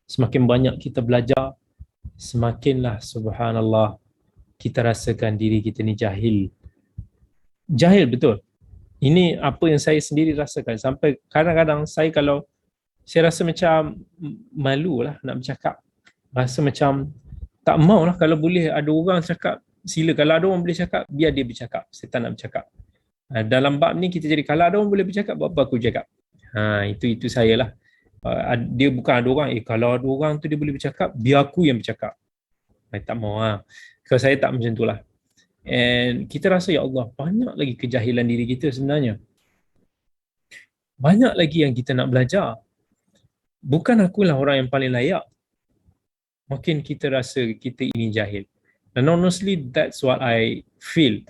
semakin banyak kita belajar, semakinlah subhanallah kita rasakan diri kita ni jahil. Jahil betul. Ini apa yang saya sendiri rasakan. Sampai kadang-kadang kalau saya rasa macam malu lah nak bercakap. Rasa macam tak mau lah, kalau boleh ada orang cakap, sila. Kalau ada orang boleh cakap, biar dia bercakap. Saya tak nak bercakap. Dalam bab ni kita jadi, kalau ada orang boleh bercakap, buat apa aku cakap? Itu saya lah. Dia bukan ada orang, kalau ada orang tu dia boleh bercakap, biar aku yang bercakap. Saya tak mau lah. Kalau saya tak macam tu lah. And kita rasa, ya Allah, banyak lagi kejahilan diri kita sebenarnya. Banyak lagi yang kita nak belajar. Bukan akulah orang yang paling layak. Makin kita rasa kita ini jahil. And honestly, that's what I feel.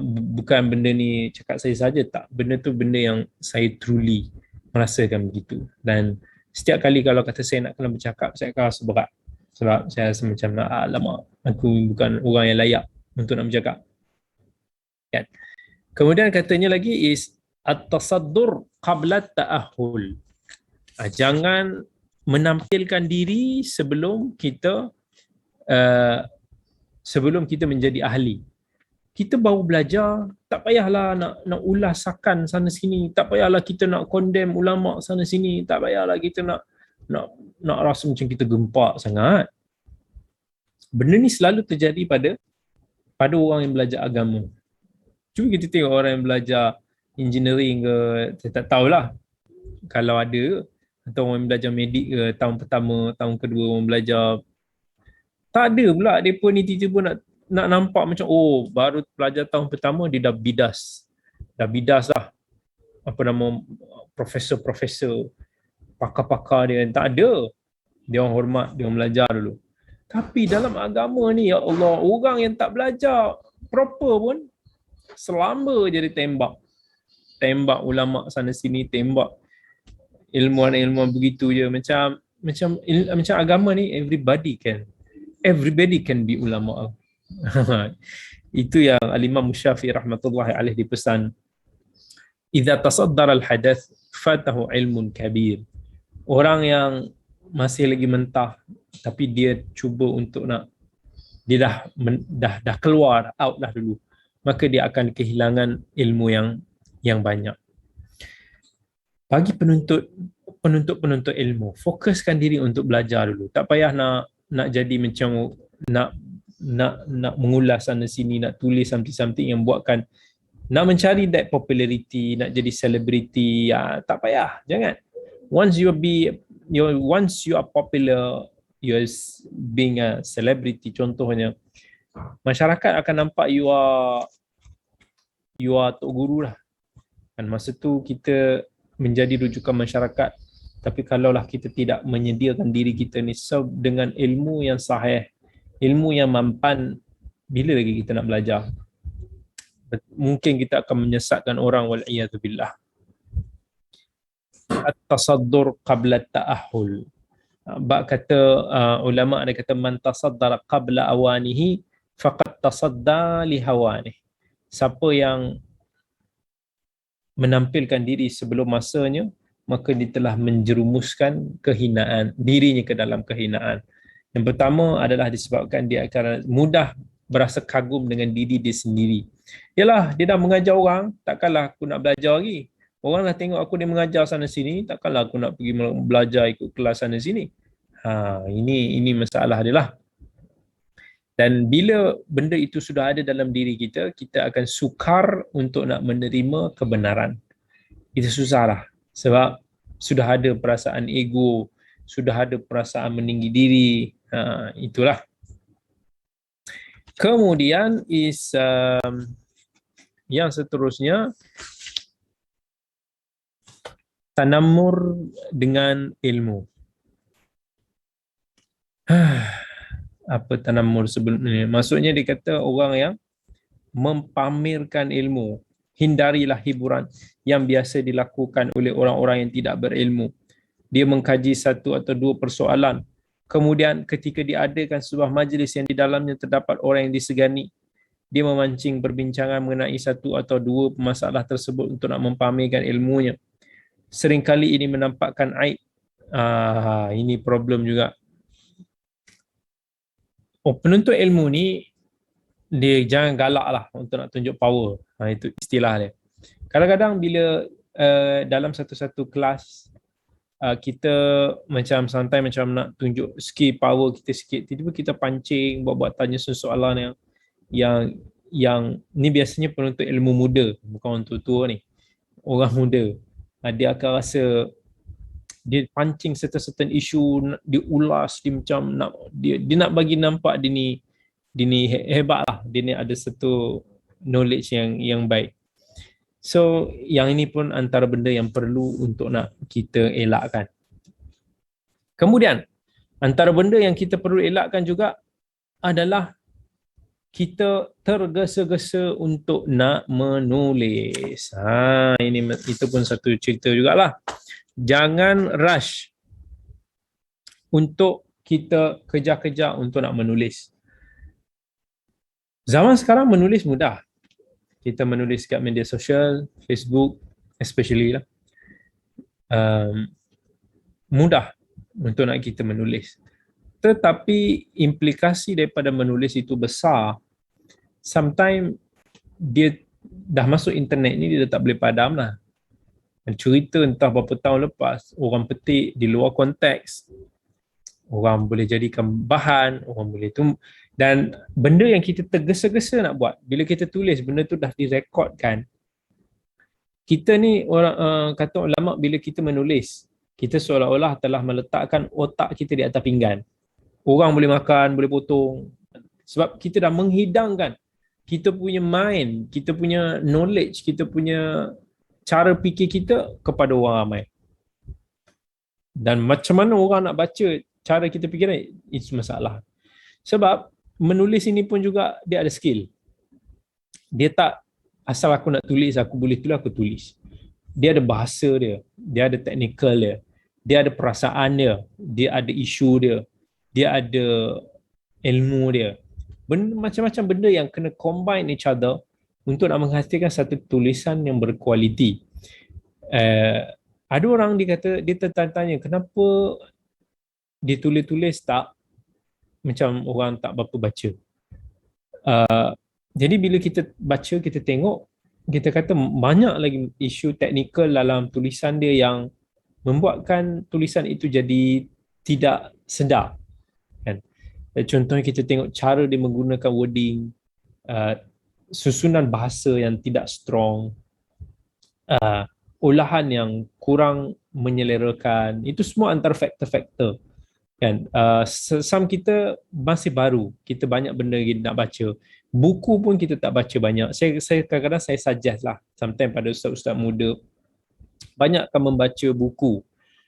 Bukan benda ni cakap saya saja, tak. Benda tu benda yang saya truly merasakan begitu. Dan setiap kali kalau kata saya nak kena bercakap, saya akan rasa berat. Sebab saya rasa macam, alamak, aku bukan orang yang layak untuk nak bercakap. Kan? Kemudian katanya lagi is at-tasaddur qabla ta'ahul. Jangan menampilkan diri sebelum kita menjadi ahli. Kita baru belajar, tak payahlah nak ulasakan sana sini, tak payahlah kita nak condemn ulama sana sini, tak payahlah kita nak rasa macam kita gempak sangat. Benda ni selalu terjadi pada orang yang belajar agama. Cuba kita tengok orang yang belajar engineering ke, saya tak tahulah kalau ada, atau orang yang belajar medik ke, tahun pertama, tahun kedua orang belajar, tak ada pula mereka ni tiba-tiba nak nampak macam baru belajar tahun pertama dia dah bidas lah, apa nama, profesor, pakar-pakar dia. Tak ada, dia orang hormat, dia orang belajar dulu. Tapi dalam agama ni, ya Allah, orang yang tak belajar proper pun selamba je dia tembak ulama sana sini, tembak ilmuwan begitu je. Macam agama ni everybody can be ulama. Itu yang Al-Imam Syafi'i rahmatullahi alaih dipesan, idza tasaddara al-hadath fatahu ilmun kabir. Orang yang masih lagi mentah tapi dia cuba untuk dia dah keluar out dah dulu, maka dia akan kehilangan ilmu yang banyak. Bagi penuntut ilmu, fokuskan diri untuk belajar dulu. Tak payah nak jadi macam nak mengulas sana sini, nak tulis something yang buatkan nak mencari that popularity, nak jadi selebriti. Tak payah, jangan. Once you are popular, you are being a celebrity contohnya, masyarakat akan nampak you are tok guru lah. Dan masa tu kita menjadi rujukan masyarakat. Tapi kalaulah kita tidak menyediakan diri kita ni dengan ilmu yang sahih, ilmu yang mampan, bila lagi kita nak belajar? Mungkin kita akan menyesatkan orang, wal'iyadu billah. At-tasaddur qabla ta'ahul. Bak kata ulama ada kata, man tasaddara qabla awanihi faqad tasadda li hawanih. Siapa yang menampilkan diri sebelum masanya, maka dia telah menjerumuskan kehinaan, dirinya ke dalam kehinaan. Yang pertama adalah disebabkan dia akan mudah berasa kagum dengan diri dia sendiri. Yalah, dia dah mengajar orang, takkanlah aku nak belajar lagi. Orang dah tengok aku dia mengajar sana sini, takkanlah aku nak pergi belajar ikut kelas sana sini. Ini masalah dia lah. Dan bila benda itu sudah ada dalam diri kita, kita akan sukar untuk nak menerima kebenaran. Itu susah lah. Sebab sudah ada perasaan ego, sudah ada perasaan meninggi diri. Itulah. Kemudian yang seterusnya, tanamur dengan ilmu. Apa tanamur sebenarnya? Maksudnya dia kata orang yang mempamerkan ilmu. Hindarilah hiburan yang biasa dilakukan oleh orang-orang yang tidak berilmu. Dia mengkaji satu atau dua persoalan. Kemudian ketika diadakan sebuah majlis yang di dalamnya terdapat orang yang disegani, dia memancing perbincangan mengenai satu atau dua masalah tersebut untuk nak mempamerkan ilmunya. Seringkali ini menampakkan aib. Ini problem juga. Penuntut ilmu ni dia jangan galak lah untuk nak tunjuk power. Itu istilah dia. Kadang-kadang bila dalam satu-satu kelas kita macam santai macam nak tunjuk skill power kita sikit, tiba-tiba kita pancing buat tanya soalan yang ni biasanya penuntut ilmu muda, bukan orang tua-tua ni, orang muda. Dia akan rasa dia pancing certain isu, dia ulas, dia macam dia nak bagi nampak dia ni hebat lah, dia ni ada satu knowledge yang baik. So yang ini pun antara benda yang perlu untuk nak kita elakkan. Kemudian antara benda yang kita perlu elakkan juga adalah kita tergesa-gesa untuk nak menulis. Itu pun satu cerita jugalah. Jangan rush untuk kita kejar-kejar untuk nak menulis. Zaman sekarang menulis mudah. Kita menulis kat media sosial, Facebook especially lah. Mudah untuk nak kita menulis. Tetapi implikasi daripada menulis itu besar. Sometimes dia dah masuk internet ni, dia dah tak boleh padam lah. Cerita entah berapa tahun lepas, orang petik di luar konteks, orang boleh jadikan bahan, orang boleh tu. Dan benda yang kita tergesa-gesa nak buat, bila kita tulis, benda tu dah direkodkan. Kita ni orang kata ulama, bila kita menulis, kita seolah-olah telah meletakkan otak kita di atas pinggan. Orang boleh makan, boleh potong. Sebab kita dah menghidangkan kita punya mind, kita punya knowledge, kita punya cara fikir kita kepada orang ramai. Dan macam mana orang nak baca cara kita fikir ni, itu masalah. Sebab menulis ini pun juga dia ada skill. Dia tak asal aku nak tulis, aku boleh tulis, aku tulis. Dia ada bahasa dia, dia ada technical dia, dia ada perasaan dia, dia ada isu dia, dia ada ilmu dia. Macam-macam benda yang kena combine each other untuk nak menghasilkan satu tulisan yang berkualiti. Ada orang dia kata, dia tertanya kenapa dia tulis-tulis tak macam orang tak berapa baca. Jadi bila kita baca, kita tengok, kita kata banyak lagi isu teknikal dalam tulisan dia yang membuatkan tulisan itu jadi tidak sedap. Kan? Contohnya kita tengok cara dia menggunakan wording, susunan bahasa yang tidak strong, olahan yang kurang menyelerakan. Itu semua antara faktor-faktor. Kan? Some kita masih baru, kita banyak benda kita nak baca. Buku pun kita tak baca banyak. Saya kadang-kadang saya suggest lah, sometimes pada ustaz-ustaz muda, banyakkan membaca buku.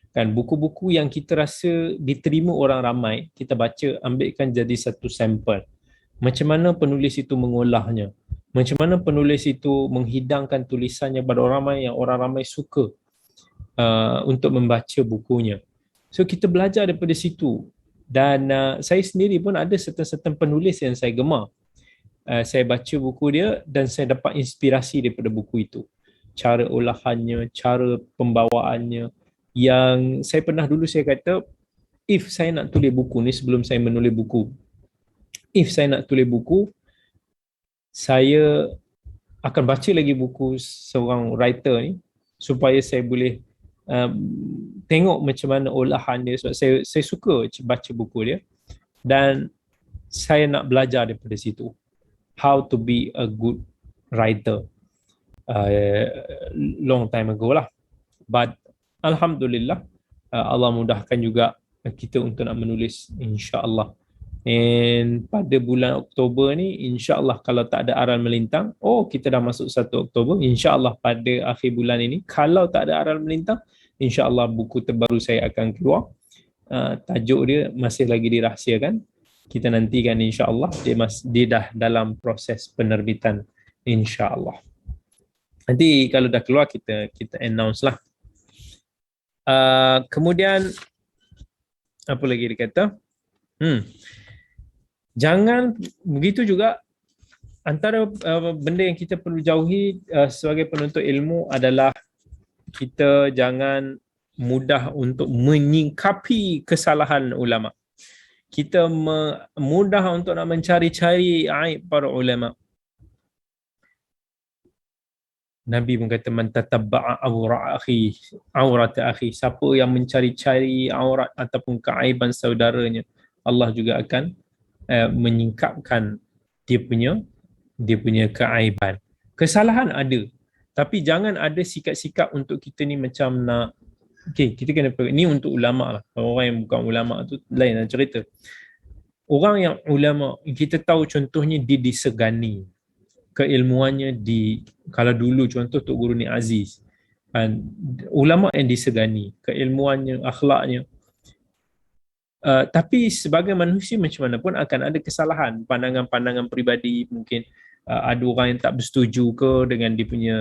Kan, buku-buku yang kita rasa diterima orang ramai, kita baca, ambilkan jadi satu sampel. Macam mana penulis itu mengolahnya, macam mana penulis itu menghidangkan tulisannya pada orang ramai yang orang ramai suka untuk membaca bukunya. So kita belajar daripada situ. Dan saya sendiri pun ada certain penulis yang saya gemar. Saya baca buku dia dan saya dapat inspirasi daripada buku itu. Cara olahannya, cara pembawaannya, yang saya pernah dulu saya kata, if saya nak tulis buku ni, sebelum saya menulis buku, if saya nak tulis buku, saya akan baca lagi buku seorang writer ni supaya saya boleh tengok macam mana olahan dia. Sebab saya suka baca buku dia. Dan saya nak belajar daripada situ. How to be a good writer. Long time ago lah. But Alhamdulillah, Allah mudahkan juga kita untuk nak menulis, insya-Allah. And pada bulan Oktober ni, insya-Allah kalau tak ada aral melintang, kita dah masuk 1 Oktober, insya-Allah pada akhir bulan ini, kalau tak ada aral melintang, insya-Allah buku terbaru saya akan keluar. Tajuk dia masih lagi dirahsiakan. Kita nantikan, insya-Allah dia dah dalam proses penerbitan, insya-Allah. Nanti kalau dah keluar kita announce lah. Kemudian apa lagi dia kata? Jangan begitu juga, antara benda yang kita perlu jauhi sebagai penuntut ilmu adalah kita jangan mudah untuk menyingkapi kesalahan ulama. Kita mudah untuk nak mencari-cari aib para ulama. Nabi pun kata, man tatabba'a aurat akhi, siapa yang mencari-cari aurat ataupun keaiban saudaranya, Allah juga akan menyingkapkan dia punya keaiban. Kesalahan ada, tapi jangan ada sikap-sikap untuk kita ni macam nak, kita kena ni untuk ulama lah. Orang yang bukan ulama tu lain lah cerita. Orang yang ulama, kita tahu contohnya dia disegani keilmuannya, kalau dulu contoh Tok Guru Ni Aziz, ulama yang disegani keilmuannya, akhlaknya, tapi sebagai manusia macam mana pun akan ada kesalahan, pandangan-pandangan peribadi, mungkin ada orang yang tak bersetuju ke dengan dia punya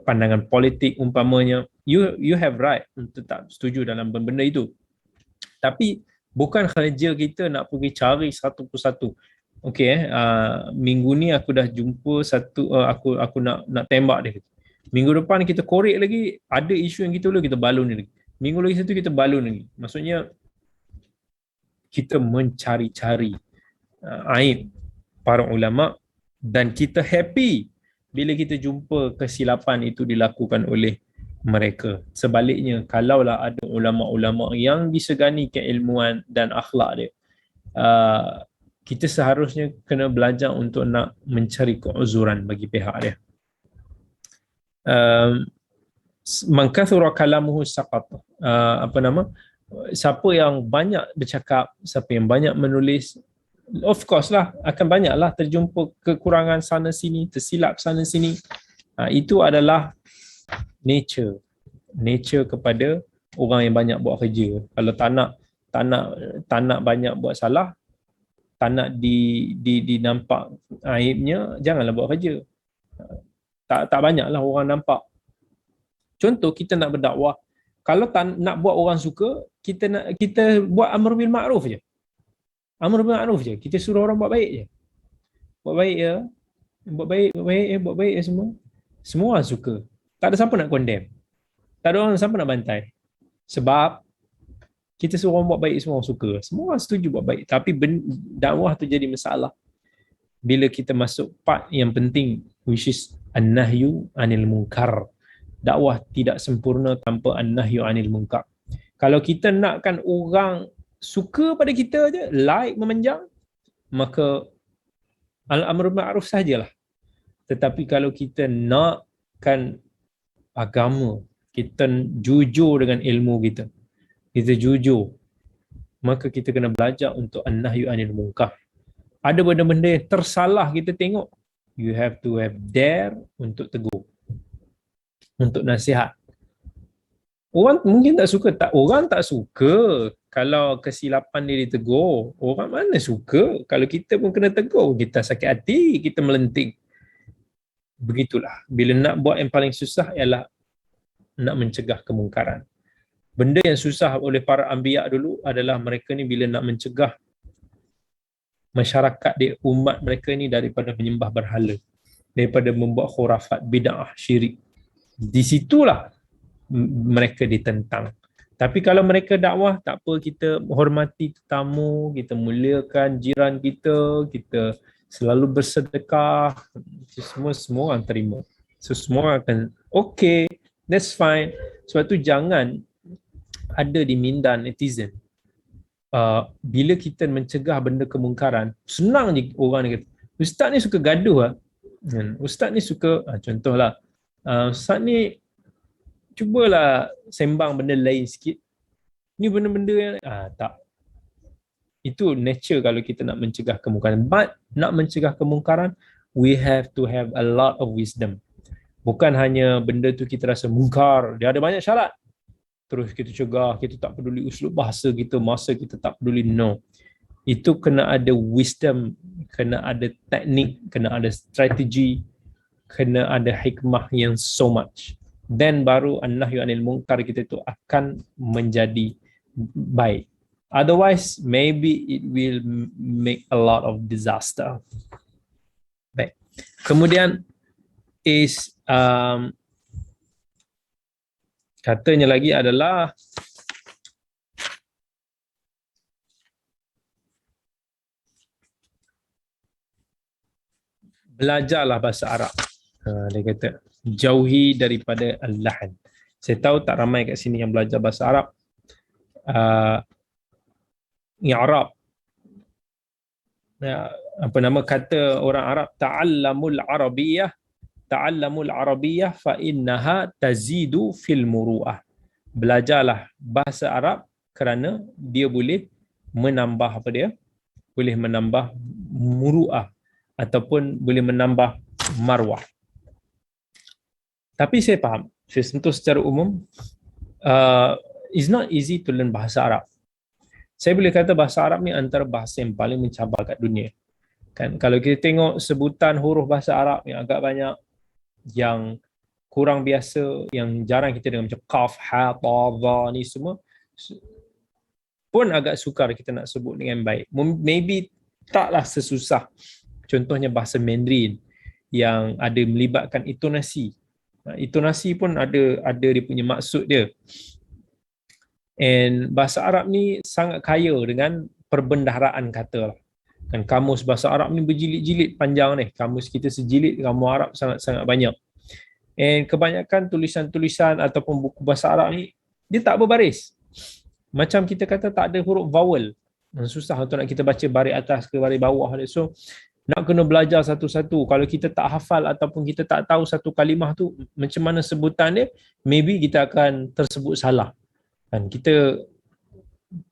pandangan politik umpamanya. You have right untuk tak setuju dalam benda itu, tapi bukan kerja kita nak pergi cari satu persatu. Minggu ni aku dah jumpa satu, aku nak tembak dia. Minggu depan kita korek lagi, ada isu yang kita boleh kita balun lagi. Minggu lagi satu kita balun lagi. Maksudnya kita mencari-cari aib para ulama, dan kita happy bila kita jumpa kesilapan itu dilakukan oleh mereka. Sebaliknya, kalaulah ada ulama-ulama yang disegani keilmuan dan akhlak dia, kita seharusnya kena belajar untuk nak mencari keuzuran bagi pihak dia. Man kathura kalamuhu saqat. Siapa yang banyak bercakap, siapa yang banyak menulis, of course lah akan banyaklah terjumpa kekurangan sana sini, tersilap sana sini. Itu adalah nature kepada orang yang banyak buat kerja. Kalau tak nak banyak buat salah, tak nak dinampak aibnya, janganlah buat kerja. Tak banyaklah orang nampak. Contoh, kita nak berdakwah, kalau nak buat orang suka, kita buat amr bil ma'ruf je. Amr bil ma'ruf je. Kita suruh orang buat baik je. Buat baik ya. Buat baik ya semua. Semua orang suka. Tak ada siapa nak condemn. Tak ada orang siapa nak bantai. Sebab kita suruh orang buat baik, semua orang suka. Semua orang setuju buat baik. Tapi dakwah tu jadi masalah bila kita masuk part yang penting, which is an-nahyu anil munkar. Dakwah tidak sempurna tanpa an-nahyu anil munkar. Kalau kita nakkan orang suka pada kita je, like, memanjang, maka al-amr ma'ruf sajalah. Tetapi kalau kita nakkan agama, kita jujur dengan ilmu kita jujur, maka kita kena belajar untuk an-nahyu anil munkar. Ada benda-benda yang tersalah kita tengok, you have to have dare untuk tegur, untuk nasihat. Orang mungkin tak suka, orang tak suka kalau kesilapan dia ditegur. Orang mana suka kalau kita pun kena tegur, kita sakit hati, kita melenting. Begitulah, bila nak buat yang paling susah ialah nak mencegah kemungkaran. Benda yang susah oleh para anbiya dulu adalah mereka ni bila nak mencegah masyarakat di umat mereka ni daripada menyembah berhala, daripada membuat khurafat, bid'ah, syirik. Di situlah mereka ditentang. Tapi kalau mereka dakwah, tak apa, kita hormati tetamu, kita muliakan jiran kita, kita selalu bersedekah, semua orang terima. So semua akan okay, that's fine. Sebab tu jangan ada di minda netizen bila kita mencegah benda kemungkaran, senang je orang ni kata, ustaz ni suka gaduh lah. Ustaz ni suka, contohlah, ustaz ni cubalah sembang benda lain sikit. Ni benda-benda yang, tak. Itu nature kalau kita nak mencegah kemungkaran. But, nak mencegah kemungkaran, we have to have a lot of wisdom. Bukan hanya benda tu kita rasa mungkar, dia ada banyak syarat, terus kita cegah, kita tak peduli uslub bahasa kita, masa kita tak peduli. No. Itu kena ada wisdom, kena ada teknik, kena ada strategi, kena ada hikmah yang so much. Then baru an-nahyu anil munkar kita itu akan menjadi baik. Otherwise, maybe it will make a lot of disaster. Baik. Kemudian is katanya lagi adalah belajarlah bahasa Arab. Dia kata jauhi daripada al-lahan. Saya tahu tak ramai kat sini yang belajar bahasa Arab. I'rab, apa nama kata orang Arab, ta'allamul arabiyyah fa innaha tazidu fil muru'ah. Belajarlah bahasa Arab kerana dia boleh menambah apa dia? Boleh menambah muru'ah ataupun boleh menambah marwah. Tapi saya faham, saya sentuh secara umum, it's not easy to learn bahasa Arab. Saya boleh kata bahasa Arab ni antara bahasa yang paling mencabar kat dunia. Kan, kalau kita tengok sebutan huruf bahasa Arab yang agak banyak, yang kurang biasa, yang jarang kita dengar macam qaf, ha, ta, dha ni semua pun agak sukar kita nak sebut dengan baik. Maybe taklah sesusah contohnya bahasa Mandarin yang ada melibatkan intonasi. Intonasi pun ada dia punya maksud dia. And bahasa Arab ni sangat kaya dengan perbendaharaan kata lah. Kan kamus bahasa Arab ni berjilid-jilid panjang ni. Kamus kita sejilid, kamus Arab sangat-sangat banyak. And kebanyakan tulisan-tulisan ataupun buku bahasa Arab ni, dia tak berbaris. Macam kita kata tak ada huruf vowel. Susah untuk nak kita baca baris atas ke baris bawah. So, nak kena belajar satu-satu. Kalau kita tak hafal ataupun kita tak tahu satu kalimah tu, macam mana sebutan dia, maybe kita akan tersebut salah. Kan kita,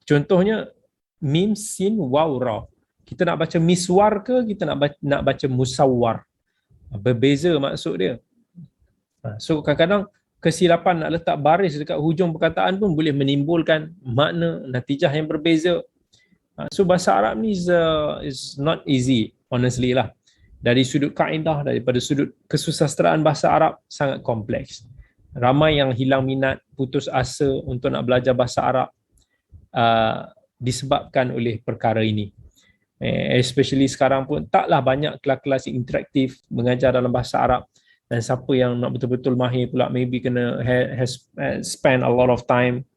contohnya, mim, sin, waw, ra. Kita nak baca miswar ke, kita nak baca musawwar. Berbeza maksud dia. So kadang-kadang kesilapan nak letak baris dekat hujung perkataan pun boleh menimbulkan makna natijah yang berbeza. So bahasa Arab ni is not easy, honestly lah. Dari sudut kaedah, daripada sudut kesusasteraan bahasa Arab, sangat kompleks. Ramai yang hilang minat, putus asa untuk nak belajar bahasa Arab disebabkan oleh perkara ini. Especially sekarang pun taklah banyak kelas-kelas interaktif mengajar dalam bahasa Arab, dan siapa yang nak betul-betul mahir pula maybe kena has spend a lot of time.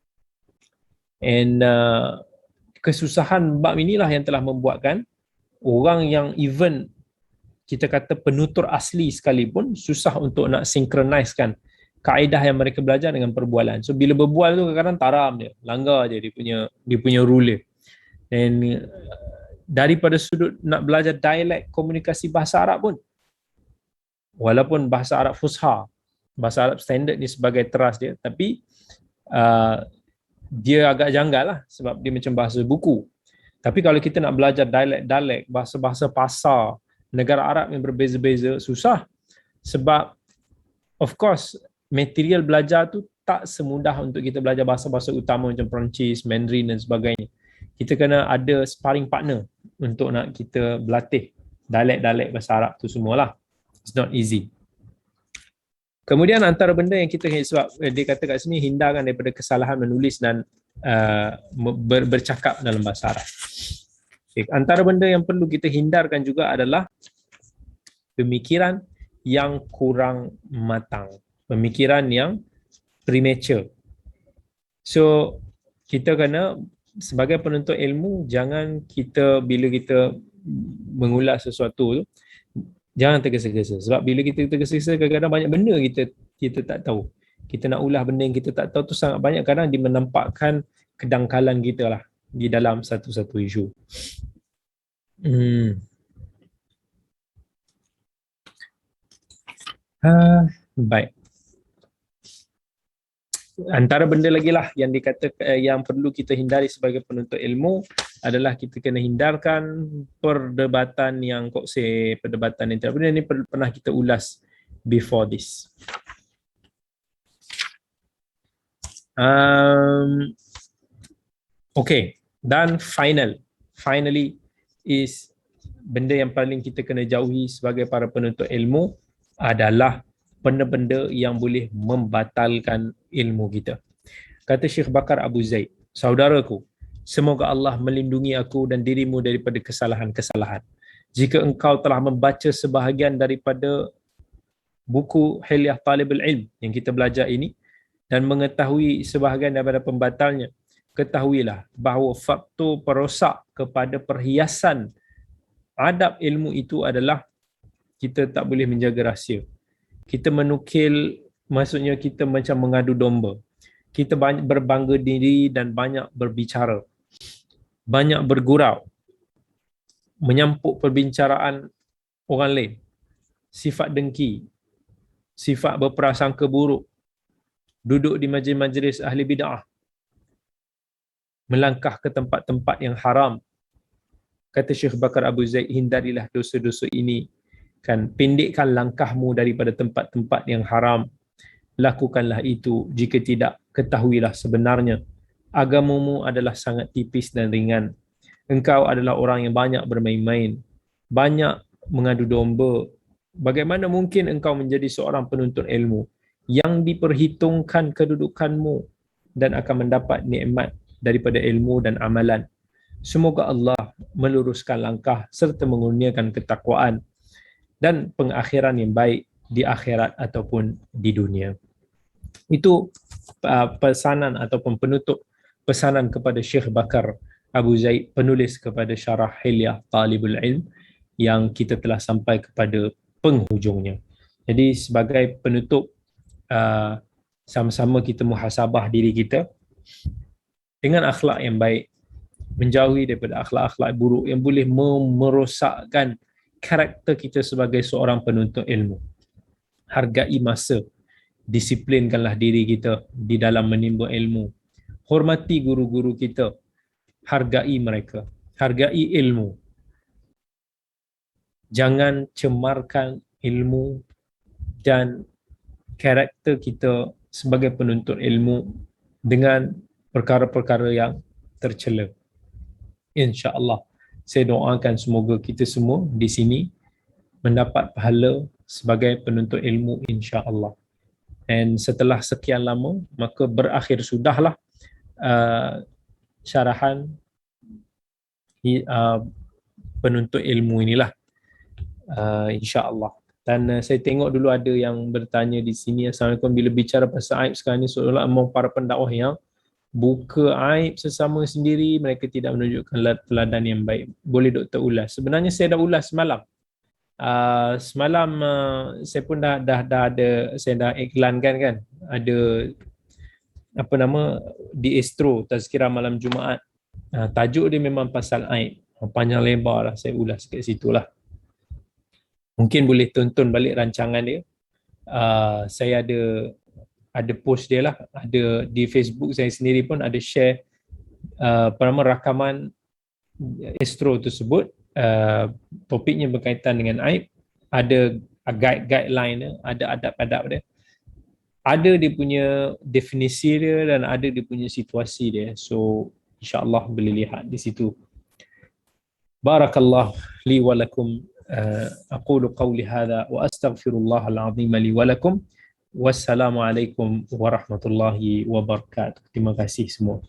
And kesusahan bab inilah yang telah membuatkan orang yang even kita kata penutur asli sekalipun susah untuk nak synchronise-kan kaedah yang mereka belajar dengan perbualan. So bila berbual tu kadang-kadang taram dia, langgar je dia punya rule dia. Dan daripada sudut nak belajar dialek komunikasi bahasa Arab pun, walaupun bahasa Arab Fusha, bahasa Arab standard ni sebagai teras dia, tapi dia agak janggal lah sebab dia macam bahasa buku. Tapi kalau kita nak belajar dialek, bahasa-bahasa pasar negara Arab yang berbeza-beza, susah. Sebab of course material belajar tu tak semudah untuk kita belajar bahasa-bahasa utama macam Perancis, Mandarin dan sebagainya. Kita kena ada sparring partner untuk nak kita berlatih dialek-dialek bahasa Arab tu semualah. It's not easy. Kemudian antara benda yang kita, sebab dia kata kat sini, hindarkan daripada kesalahan menulis dan bercakap dalam bahasa Arab. Okay. Antara benda yang perlu kita hindarkan juga adalah pemikiran yang kurang matang, pemikiran yang premature. So kita kena sebagai penuntut ilmu, jangan kita bila kita mengulas sesuatu tu jangan tergesa-gesa. Sebab bila kita tergesa-gesa, kadang-kadang banyak benda kita tak tahu. Kita nak ulas benda yang kita tak tahu tu sangat banyak, kadang dia menampakkan kedangkalan kita lah. di dalam satu-satu isu. Baik. Antara benda lagi lah yang yang perlu kita hindari sebagai penuntut ilmu adalah kita kena hindarkan perdebatan yang perdebatan yang tidak benar. Ini pernah kita ulas before this. Okay, dan finally is benda yang paling kita kena jauhi sebagai para penuntut ilmu adalah benda-benda yang boleh membatalkan ilmu kita. Kata Syekh Bakar Abu Zaid, saudaraku, semoga Allah melindungi aku dan dirimu daripada kesalahan-kesalahan. Jika engkau telah membaca sebahagian daripada buku Hilyah Talibul Ilm yang kita belajar ini dan mengetahui sebahagian daripada pembatalnya, ketahuilah bahawa faktor perosak kepada perhiasan adab ilmu itu adalah kita tak boleh menjaga rahsia. Kita menukil, maksudnya kita macam mengadu domba. Kita banyak berbangga diri dan banyak berbicara. Banyak bergurau. Menyampuk perbincaraan orang lain. Sifat dengki. Sifat berprasangka buruk. Duduk di majlis-majlis ahli bid'ah. Melangkah ke tempat-tempat yang haram. Kata Syekh Bakar Abu Zaid, hindarilah dosa-dosa ini. Pendekkan langkahmu daripada tempat-tempat yang haram. Lakukanlah itu. Jika tidak, ketahuilah sebenarnya agamamu adalah sangat tipis dan ringan. Engkau adalah orang yang banyak bermain-main, banyak mengadu domba. Bagaimana mungkin engkau menjadi seorang penuntut ilmu yang diperhitungkan kedudukanmu dan akan mendapat nikmat daripada ilmu dan amalan? Semoga Allah meluruskan langkah serta mengurniakan ketakwaan dan pengakhiran yang baik di akhirat ataupun di dunia. Itu pesanan ataupun penutup pesanan kepada Syekh Bakar Abu Zaid, penulis kepada syarah Hilyah Talibul Ilm, yang kita telah sampai kepada penghujungnya. Jadi sebagai penutup, sama-sama kita muhasabah diri kita dengan akhlak yang baik, menjauhi daripada akhlak-akhlak buruk yang boleh merosakkan karakter kita sebagai seorang penuntut ilmu. Hargai masa, disiplinkanlah diri kita di dalam menimba ilmu. Hormati guru-guru kita, hargai mereka, hargai ilmu. Jangan cemarkan ilmu dan karakter kita sebagai penuntut ilmu dengan perkara-perkara yang tercela. InsyaAllah, saya doakan semoga kita semua di sini mendapat pahala sebagai penuntut ilmu, insya-Allah. Dan setelah sekian lama, maka berakhir sudahlah syarahan penuntut ilmu inilah, insya-Allah. Dan saya tengok dulu ada yang bertanya di sini, Assalamualaikum, bila bicara pasal aib sekarang ni seolah-olah para pendakwah yang buka aib sesama sendiri, mereka tidak menunjukkan teladan yang baik. Boleh Doktor ulas? Sebenarnya saya dah ulas semalam. Semalam saya pun dah ada, saya dah iklankan kan, ada apa nama di Astro Tazkirah Malam Jumaat. Tajuk dia memang pasal aib, panjang lebar lah saya ulas kat situ lah. Mungkin boleh tonton balik rancangan dia. Saya ada post dia lah, ada di Facebook saya sendiri pun ada share rakaman Astro tersebut. Topiknya berkaitan dengan aib, ada guideline, ada adab-adab dia, ada dia punya definisi dia dan ada dia punya situasi dia. So insya-Allah boleh lihat di situ. Barakallahu li wa lakum. Aqulu qawli hadha wa astaghfirullahal azim li wa lakum. Wassalamualaikum warahmatullahi wabarakatuh. Terima kasih semua.